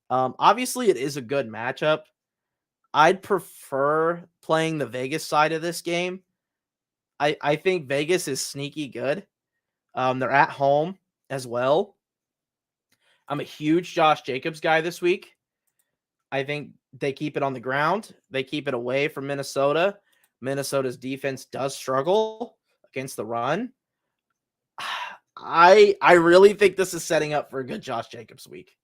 Obviously, it is a good matchup. I'd prefer playing the Vegas side of this game. I think Vegas is sneaky good. They're at home as well. I'm a huge Josh Jacobs guy this week. I think they keep it on the ground. They keep it away from Minnesota. Minnesota's defense does struggle against the run. I really think this is setting up for a good Josh Jacobs week.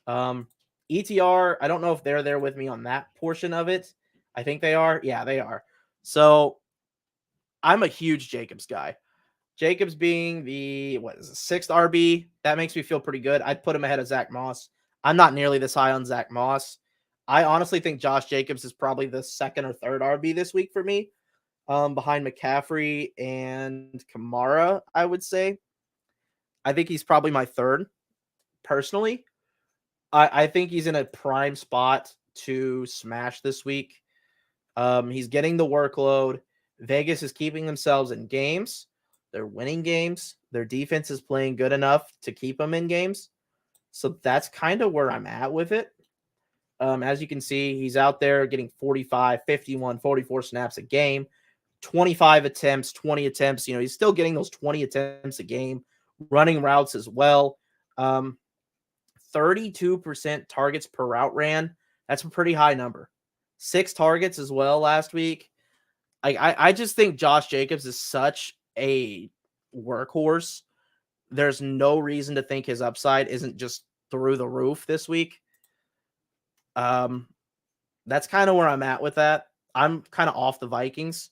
ETR, I don't know if they're there with me on that portion of it. I think they are. Yeah, they are. So I'm a huge Jacobs guy. Jacobs being the sixth RB, that makes me feel pretty good. I'd put him ahead of Zach Moss. I'm not nearly this high on Zach Moss. I honestly think Josh Jacobs is probably the second or third RB this week for me, behind McCaffrey and Kamara, I would say. I think he's probably my third, personally. I think he's in a prime spot to smash this week. He's getting the workload. Vegas is keeping themselves in games. They're winning games. Their defense is playing good enough to keep them in games. So that's kind of where I'm at with it. As you can see, he's out there getting 45, 51, 44 snaps a game, 25 attempts, 20 attempts. He's still getting those 20 attempts a game, running routes as well. 32% targets per route ran. That's a pretty high number. 6 targets as well last week. I just think Josh Jacobs is such a workhorse. There's no reason to think his upside isn't just through the roof this week. That's kind of where I'm at with that. I'm kind of off the Vikings.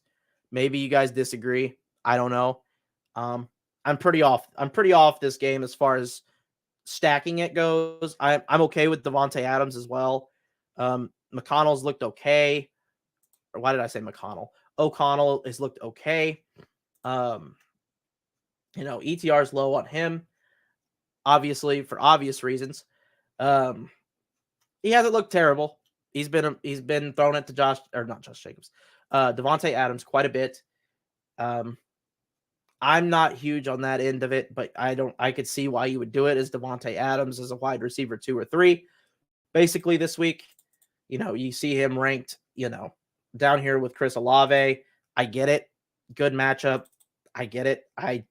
Maybe you guys disagree. I don't know. I'm pretty off. I'm pretty off this game as far as stacking it goes. I'm okay with Devontae Adams as well. McConnell's looked okay. Or why did I say McConnell? O'Connell has looked okay. ETR's low on him, obviously, for obvious reasons. He hasn't looked terrible. He's been thrown at Devontae Adams quite a bit. I'm not huge on that end of it, but I could see why you would do it as Devontae Adams as a wide receiver 2 or 3. Basically this week, you see him ranked, down here with Chris Olave. I get it. Good matchup. I get it. I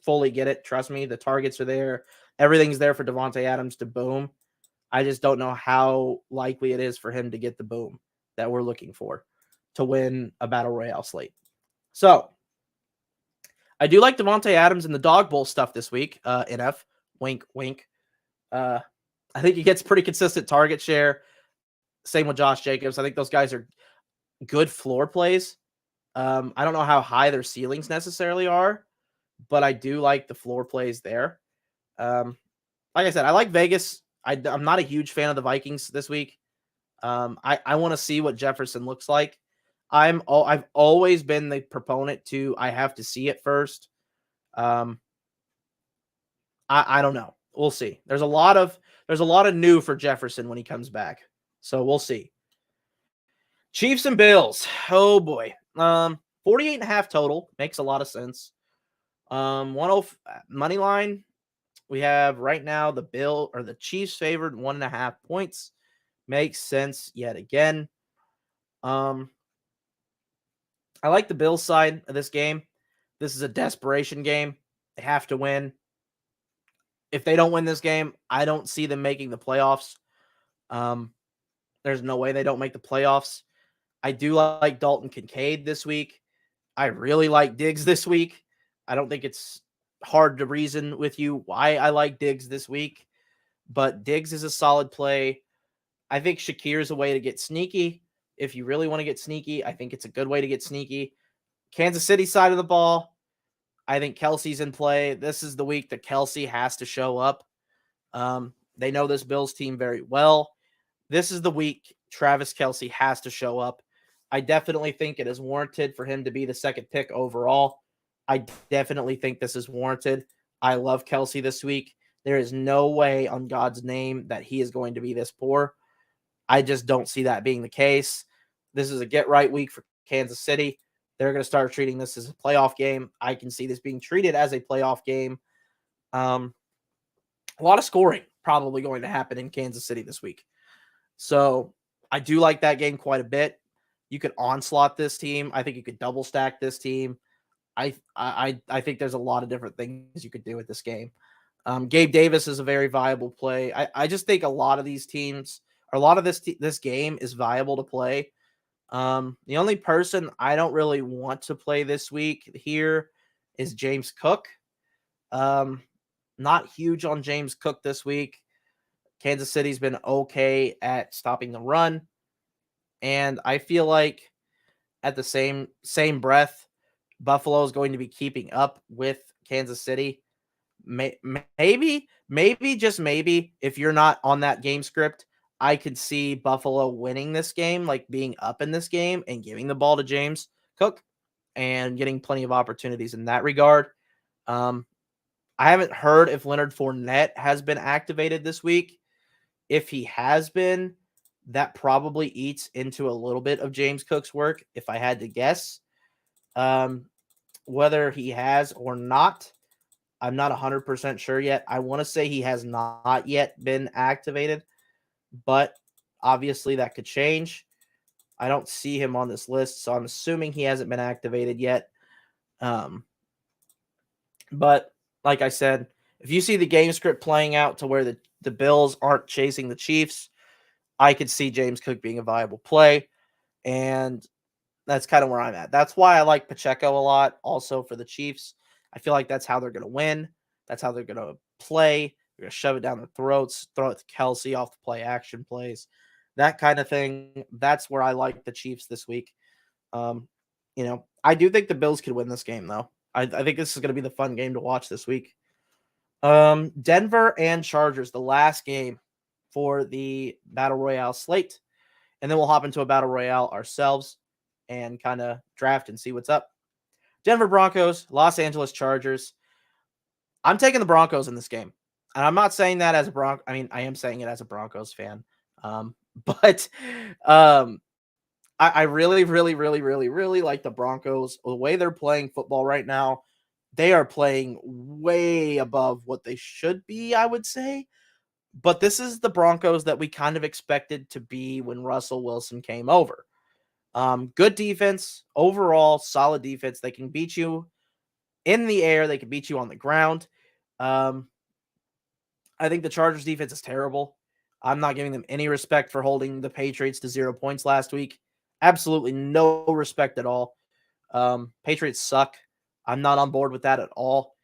fully get it. Trust me, the targets are there. Everything's there for Devontae Adams to boom. I just don't know how likely it is for him to get the boom that we're looking for to win a Battle Royale slate. So I do like Devontae Adams in the dog bowl stuff this week. NF, wink, wink. I think he gets pretty consistent target share. Same with Josh Jacobs. I think those guys are good floor plays. I don't know how high their ceilings necessarily are, but I do like the floor plays there. Um, like I said, I like Vegas. I'm not a huge fan of the Vikings this week. I want to see what Jefferson looks like. I've always been the proponent to I have to see it first. Um, I don't know. We'll see. There's a lot of new for Jefferson when he comes back. So we'll see. Chiefs and Bills. Oh boy. 48.5 total makes a lot of sense. 10 money line. We have right now the Chiefs favored 1.5 points. Makes sense yet again. I like the Bills side of this game. This is a desperation game. They have to win. If they don't win this game, I don't see them making the playoffs. There's no way they don't make the playoffs. I do like Dalton Kincaid this week. I really like Diggs this week. I don't think it's hard to reason with you why I like Diggs this week, but Diggs is a solid play. I think Shakir is a way to get sneaky. If you really want to get sneaky, I think it's a good way to get sneaky. Kansas City side of the ball, I think Kelsey's in play. This is the week that Kelsey has to show up. They know this Bills team very well. This is the week Travis Kelsey has to show up. I definitely think it is warranted for him to be the second pick overall. I definitely think this is warranted. I love Kelsey this week. There is no way on God's name that he is going to be this poor. I just don't see that being the case. This is a get-right week for Kansas City. They're going to start treating this as a playoff game. I can see this being treated as a playoff game. A lot of scoring probably going to happen in Kansas City this week. So I do like that game quite a bit. You could onslaught this team. I think you could double stack this team. I think there's a lot of different things you could do with this game. Gabe Davis is a very viable play. I just think a lot of these teams, or a lot of this game is viable to play. The only person I don't really want to play this week here is James Cook. Not huge on James Cook this week. Kansas City's been okay at stopping the run. And I feel like at the same breath, Buffalo is going to be keeping up with Kansas City. Maybe, just maybe, if you're not on that game script, I could see Buffalo winning this game, like being up in this game and giving the ball to James Cook and getting plenty of opportunities in that regard. I haven't heard if Leonard Fournette has been activated this week. If he has been, that probably eats into a little bit of James Cook's work, if I had to guess. Whether he has or not, I'm not 100% sure yet. I want to say he has not yet been activated, but obviously that could change. I don't see him on this list, so I'm assuming he hasn't been activated yet. But like I said, if you see the game script playing out to where the Bills aren't chasing the Chiefs, I could see James Cook being a viable play, and that's kind of where I'm at. That's why I like Pacheco a lot also for the Chiefs. I feel like that's how they're going to win. That's how they're going to play. They're going to shove it down their throats, throw it to Kelsey off the play action plays, that kind of thing. That's where I like the Chiefs this week. I do think the Bills could win this game, though. I think this is going to be the fun game to watch this week. Denver and Chargers, the last game for the Battle Royale slate. And then we'll hop into a Battle Royale ourselves and kind of draft and see what's up. Denver Broncos, Los Angeles Chargers. I'm taking the Broncos in this game. And I'm not saying that as a I am saying it as a Broncos fan. But I really, really, really, really, really like the Broncos. The way they're playing football right now, they are playing way above what they should be, I would say. But this is the Broncos that we kind of expected to be when Russell Wilson came over. Good defense, overall solid defense. They can beat you in the air. They can beat you on the ground. I think the Chargers defense is terrible. I'm not giving them any respect for holding the Patriots to 0 points last week. Absolutely no respect at all. Patriots suck. I'm not on board with that at all.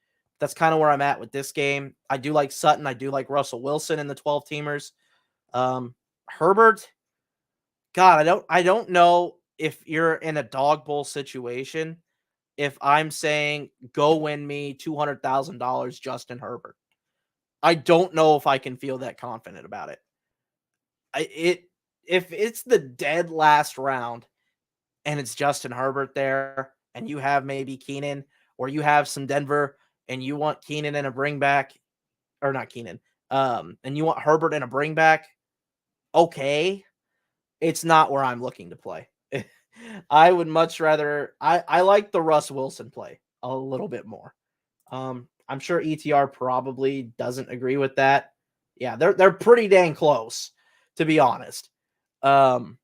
That's kind of where I'm at with this game. I do like Sutton. I do like Russell Wilson in the 12-teamers. Herbert, God, I don't know if you're in a dog bowl situation, if I'm saying go win me $200,000 Justin Herbert. I don't know if I can feel that confident about it. If it's the dead last round and it's Justin Herbert there and you have maybe Keenan or you have some Denver and you want Keenan in a bring back or not Keenan, and you want Herbert in a bring back, okay. It's not where I'm looking to play. I would much rather I like the Russ Wilson play a little bit more. I'm sure ETR probably doesn't agree with that. Yeah, they're pretty dang close, to be honest. Um,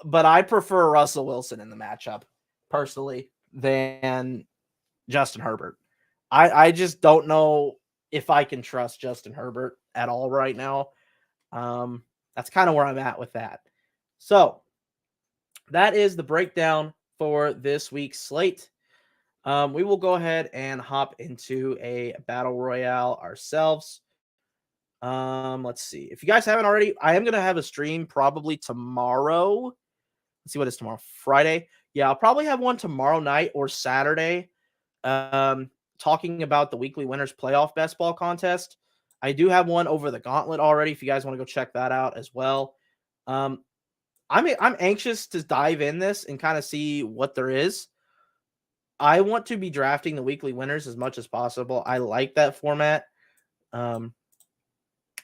but I prefer Russell Wilson in the matchup personally than Justin Herbert. I just don't know if I can trust Justin Herbert at all right now. That's kind of where I'm at with that. So that is the breakdown for this week's slate. We will go ahead and hop into a battle royale ourselves. Let's see. If you guys haven't already, I am gonna have a stream probably tomorrow. Let's see what is tomorrow. Friday. Yeah, I'll probably have one tomorrow night or Saturday. Talking about the weekly winners playoff best ball contest. I do have one over the gauntlet already. If you guys want to go check that out as well. I'm anxious to dive in this and kind of see what there is. I want to be drafting the weekly winners as much as possible. I like that format. I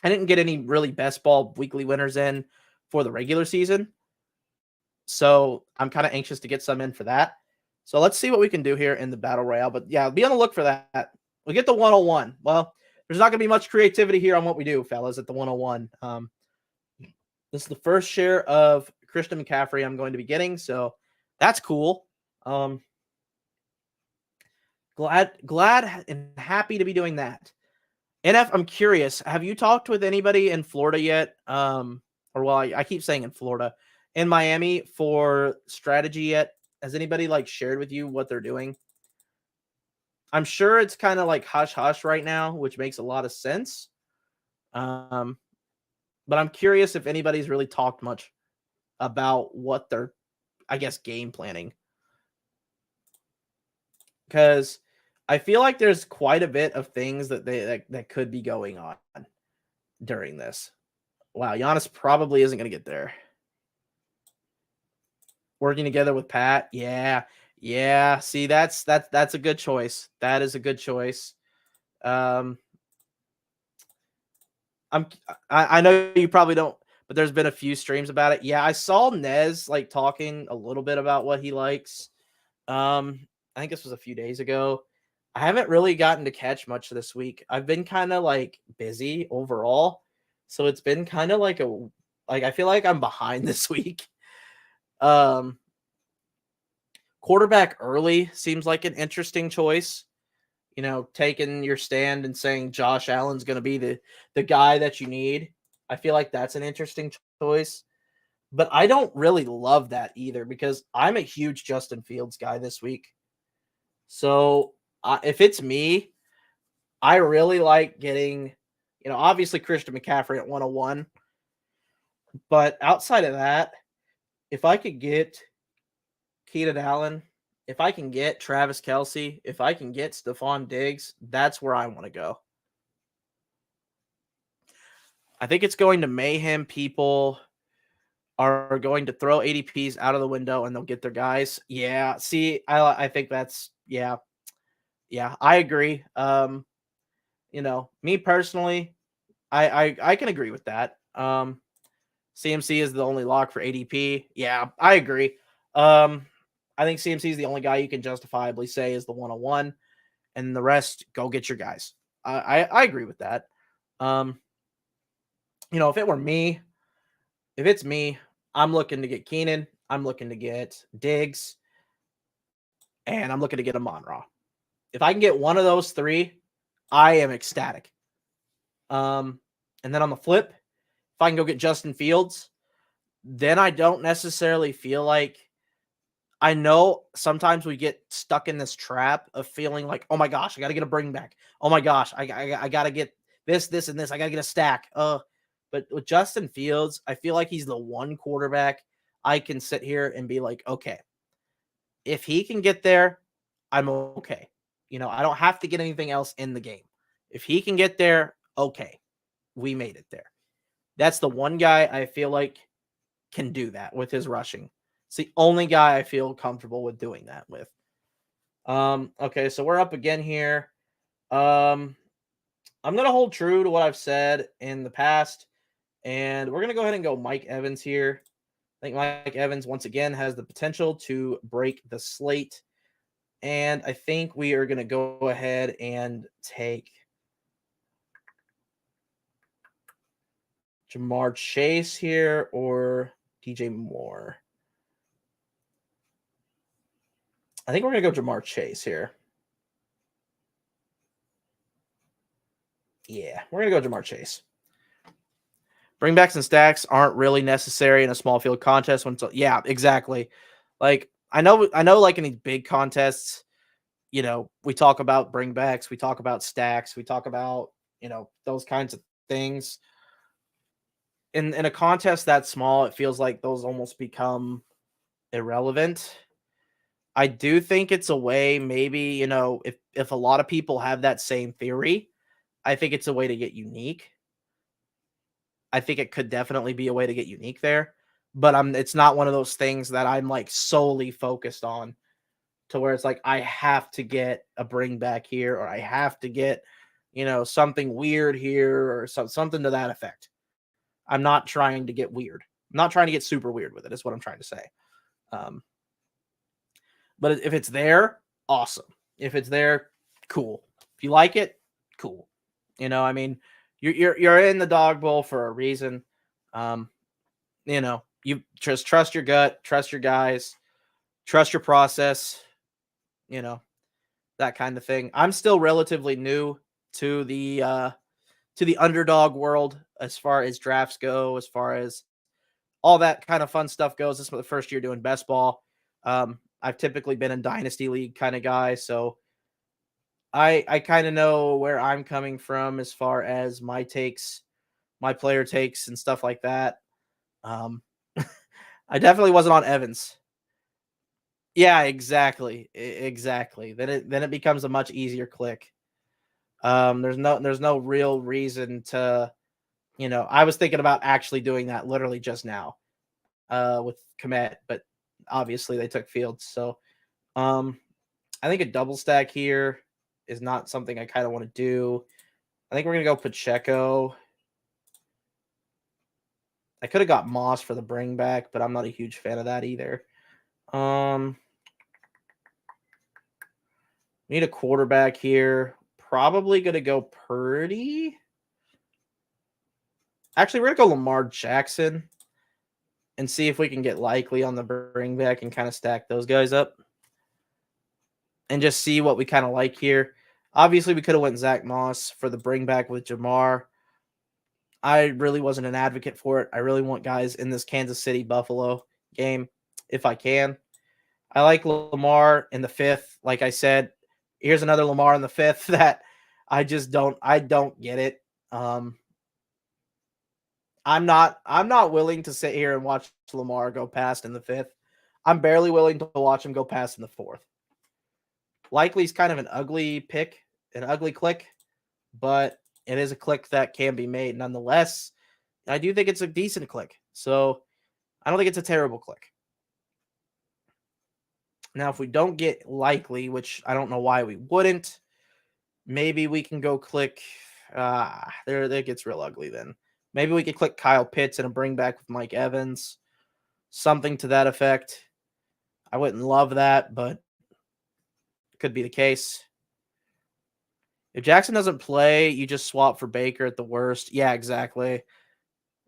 didn't get any really best ball weekly winners in for the regular season. So I'm kind of anxious to get some in for that. So let's see what we can do here in the battle royale. But yeah, be on the look for that. We get the 101. Well, there's not going to be much creativity here on what we do, fellas, at the 101. This is the first share of Christian McCaffrey I'm going to be getting. So that's cool. Glad and happy to be doing that. NF, I'm curious. Have you talked with anybody in Florida yet? I keep saying in Florida, in Miami for strategy yet? Has anybody shared with you what they're doing? I'm sure it's kind of like hush hush right now, which makes a lot of sense. But I'm curious if anybody's really talked much about what they're, I guess, game planning. Because I feel like there's quite a bit of things that could be going on during this. Wow, Giannis probably isn't going to get there. Working together with Pat, yeah. See, that's a good choice. That is a good choice. I know you probably don't, but there's been a few streams about it. Yeah, I saw Nez talking a little bit about what he likes. I think this was a few days ago. I haven't really gotten to catch much this week. I've been kind of busy overall. So it's been kind of I feel like I'm behind this week. Quarterback early seems like an interesting choice. Taking your stand and saying Josh Allen's going to be the guy that you need. I feel like that's an interesting choice. But I don't really love that either because I'm a huge Justin Fields guy this week. So if it's me, I really like getting, obviously Christian McCaffrey at 101. But outside of that, if I could get Keenan Allen, if I can get Travis Kelce, if I can get Stephon Diggs, that's where I want to go. I think it's going to mayhem. People are going to throw ADPs out of the window and they'll get their guys. Yeah. See, I think that's, yeah, I agree. Me personally, I can agree with that. CMC is the only lock for ADP. Yeah, I agree. I think CMC is the only guy you can justifiably say is the 101, and the rest, go get your guys. I agree with that. If it were me, if it's me, I'm looking to get Keenan. I'm looking to get Diggs, and I'm looking to get Amon-Ra. If I can get one of those three, I am ecstatic. And then on the flip, if I can go get Justin Fields, then I don't necessarily feel like, I know sometimes we get stuck in this trap of feeling like, oh my gosh, I got to get a bring back. Oh my gosh, I got to get this, and this. I got to get a stack. But with Justin Fields, I feel like he's the one quarterback I can sit here and be like, okay, if he can get there, I'm okay. I don't have to get anything else in the game. If he can get there, okay, we made it there. That's the one guy I feel like can do that with his rushing. It's the only guy I feel comfortable with doing that with. Okay, so we're up again here. I'm gonna hold true to what I've said in the past, and we're gonna go ahead and go Mike Evans here. I think Mike Evans once again has the potential to break the slate, and I think we are gonna go ahead and take Jamar Chase here or DJ Moore. I think we're gonna go Jamar Chase here. Yeah, we're gonna go Jamar Chase. Bringbacks and stacks aren't really necessary in a small field contest yeah, exactly. Like I know like in these big contests, we talk about bringbacks, we talk about stacks, we talk about, those kinds of things. In a contest that small, it feels like those almost become irrelevant. I do think it's a way, maybe, if a lot of people have that same theory, I think it's a way to get unique. I think it could definitely be a way to get unique there, but it's not one of those things that I'm like solely focused on to where it's like I have to get a bring back here or I have to get, something weird here or something to that effect. I'm not trying to get weird. I'm not trying to get super weird with it, is what I'm trying to say. But if it's there, awesome. If it's there, cool. If you like it, cool. I mean, you're in the dog bowl for a reason. You just trust your gut, trust your guys, trust your process, that kind of thing. I'm still relatively new to the underdog world as far as drafts go, as far as all that kind of fun stuff goes. This is the first year doing best ball. I've typically been a dynasty league kind of guy, so I kind of know where I'm coming from as far as my takes, my player takes, and stuff like that. I definitely wasn't on Evans. Yeah, exactly, exactly. Then it becomes a much easier click. There's no real reason to, I was thinking about actually doing that literally just now, with Komet, but obviously they took Fields. So, I think a double stack here is not something I kind of want to do. I think we're gonna go Pacheco. I could have got Moss for the bring back, but I'm not a huge fan of that either. Need a quarterback here. Probably gonna go Purdy. Actually, we're gonna go Lamar Jackson and see if we can get Likely on the bring back and kind of stack those guys up and just see what we kind of like here. Obviously, we could have went Zach Moss for the bring back with Jamar. I really wasn't an advocate for it. I really want guys in this Kansas City Buffalo game if I can. I like Lamar in the 5th. Like I said, here's another Lamar in the 5th that I don't get it. I'm not willing to sit here and watch Lamar go past in the 5th. I'm barely willing to watch him go past in the 4th. Likely's kind of an ugly pick, an ugly click, but it is a click that can be made nonetheless. I do think it's a decent click. So I don't think it's a terrible click. Now, if we don't get Likely, which I don't know why we wouldn't, maybe we can go click. There that gets real ugly then. Maybe we could click Kyle Pitts and a bring back with Mike Evans. Something to that effect. I wouldn't love that, but it could be the case. If Jackson doesn't play, you just swap for Baker at the worst. Yeah, exactly.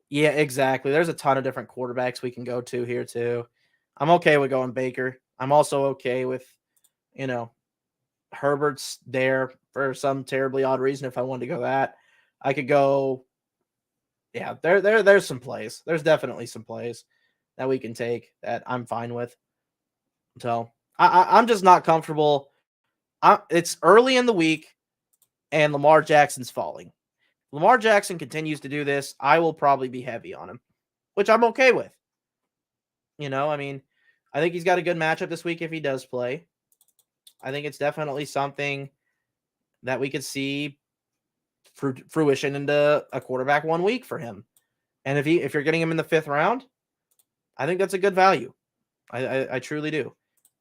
Yeah, exactly. There's a ton of different quarterbacks we can go to here too. I'm okay with going Baker. I'm also okay with, Herbert's there for some terribly odd reason. If I wanted to go that, I could go. Yeah, there's some plays. There's definitely some plays that we can take that I'm fine with. So I'm just not comfortable. It's early in the week, and Lamar Jackson's falling. Lamar Jackson continues to do this, I will probably be heavy on him, which I'm okay with. I mean, I think he's got a good matchup this week if he does play. I think it's definitely something that we could see fruition into a quarterback 1 week for him. And if you're getting him in the 5th round, I think that's a good value. I truly do.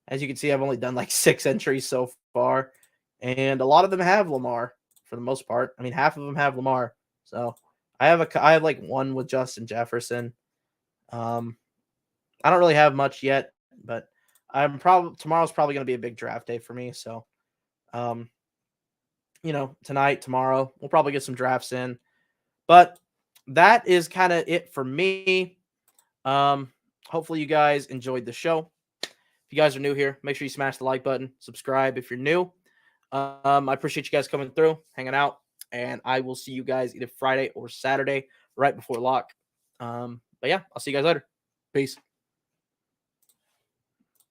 As you can see, I've only done like 6 entries so far, and a lot of them have Lamar for the most part. I mean, half of them have Lamar. So I have like one with Justin Jefferson. I don't really have much yet, but tomorrow's probably going to be a big draft day for me. So, tonight, tomorrow, we'll probably get some drafts in. But that is kind of it for me. Hopefully you guys enjoyed the show. If you guys are new here, make sure you smash the like button, subscribe if you're new. I appreciate you guys coming through, hanging out, and I will see you guys either Friday or Saturday right before lock. But yeah, I'll see you guys later. Peace.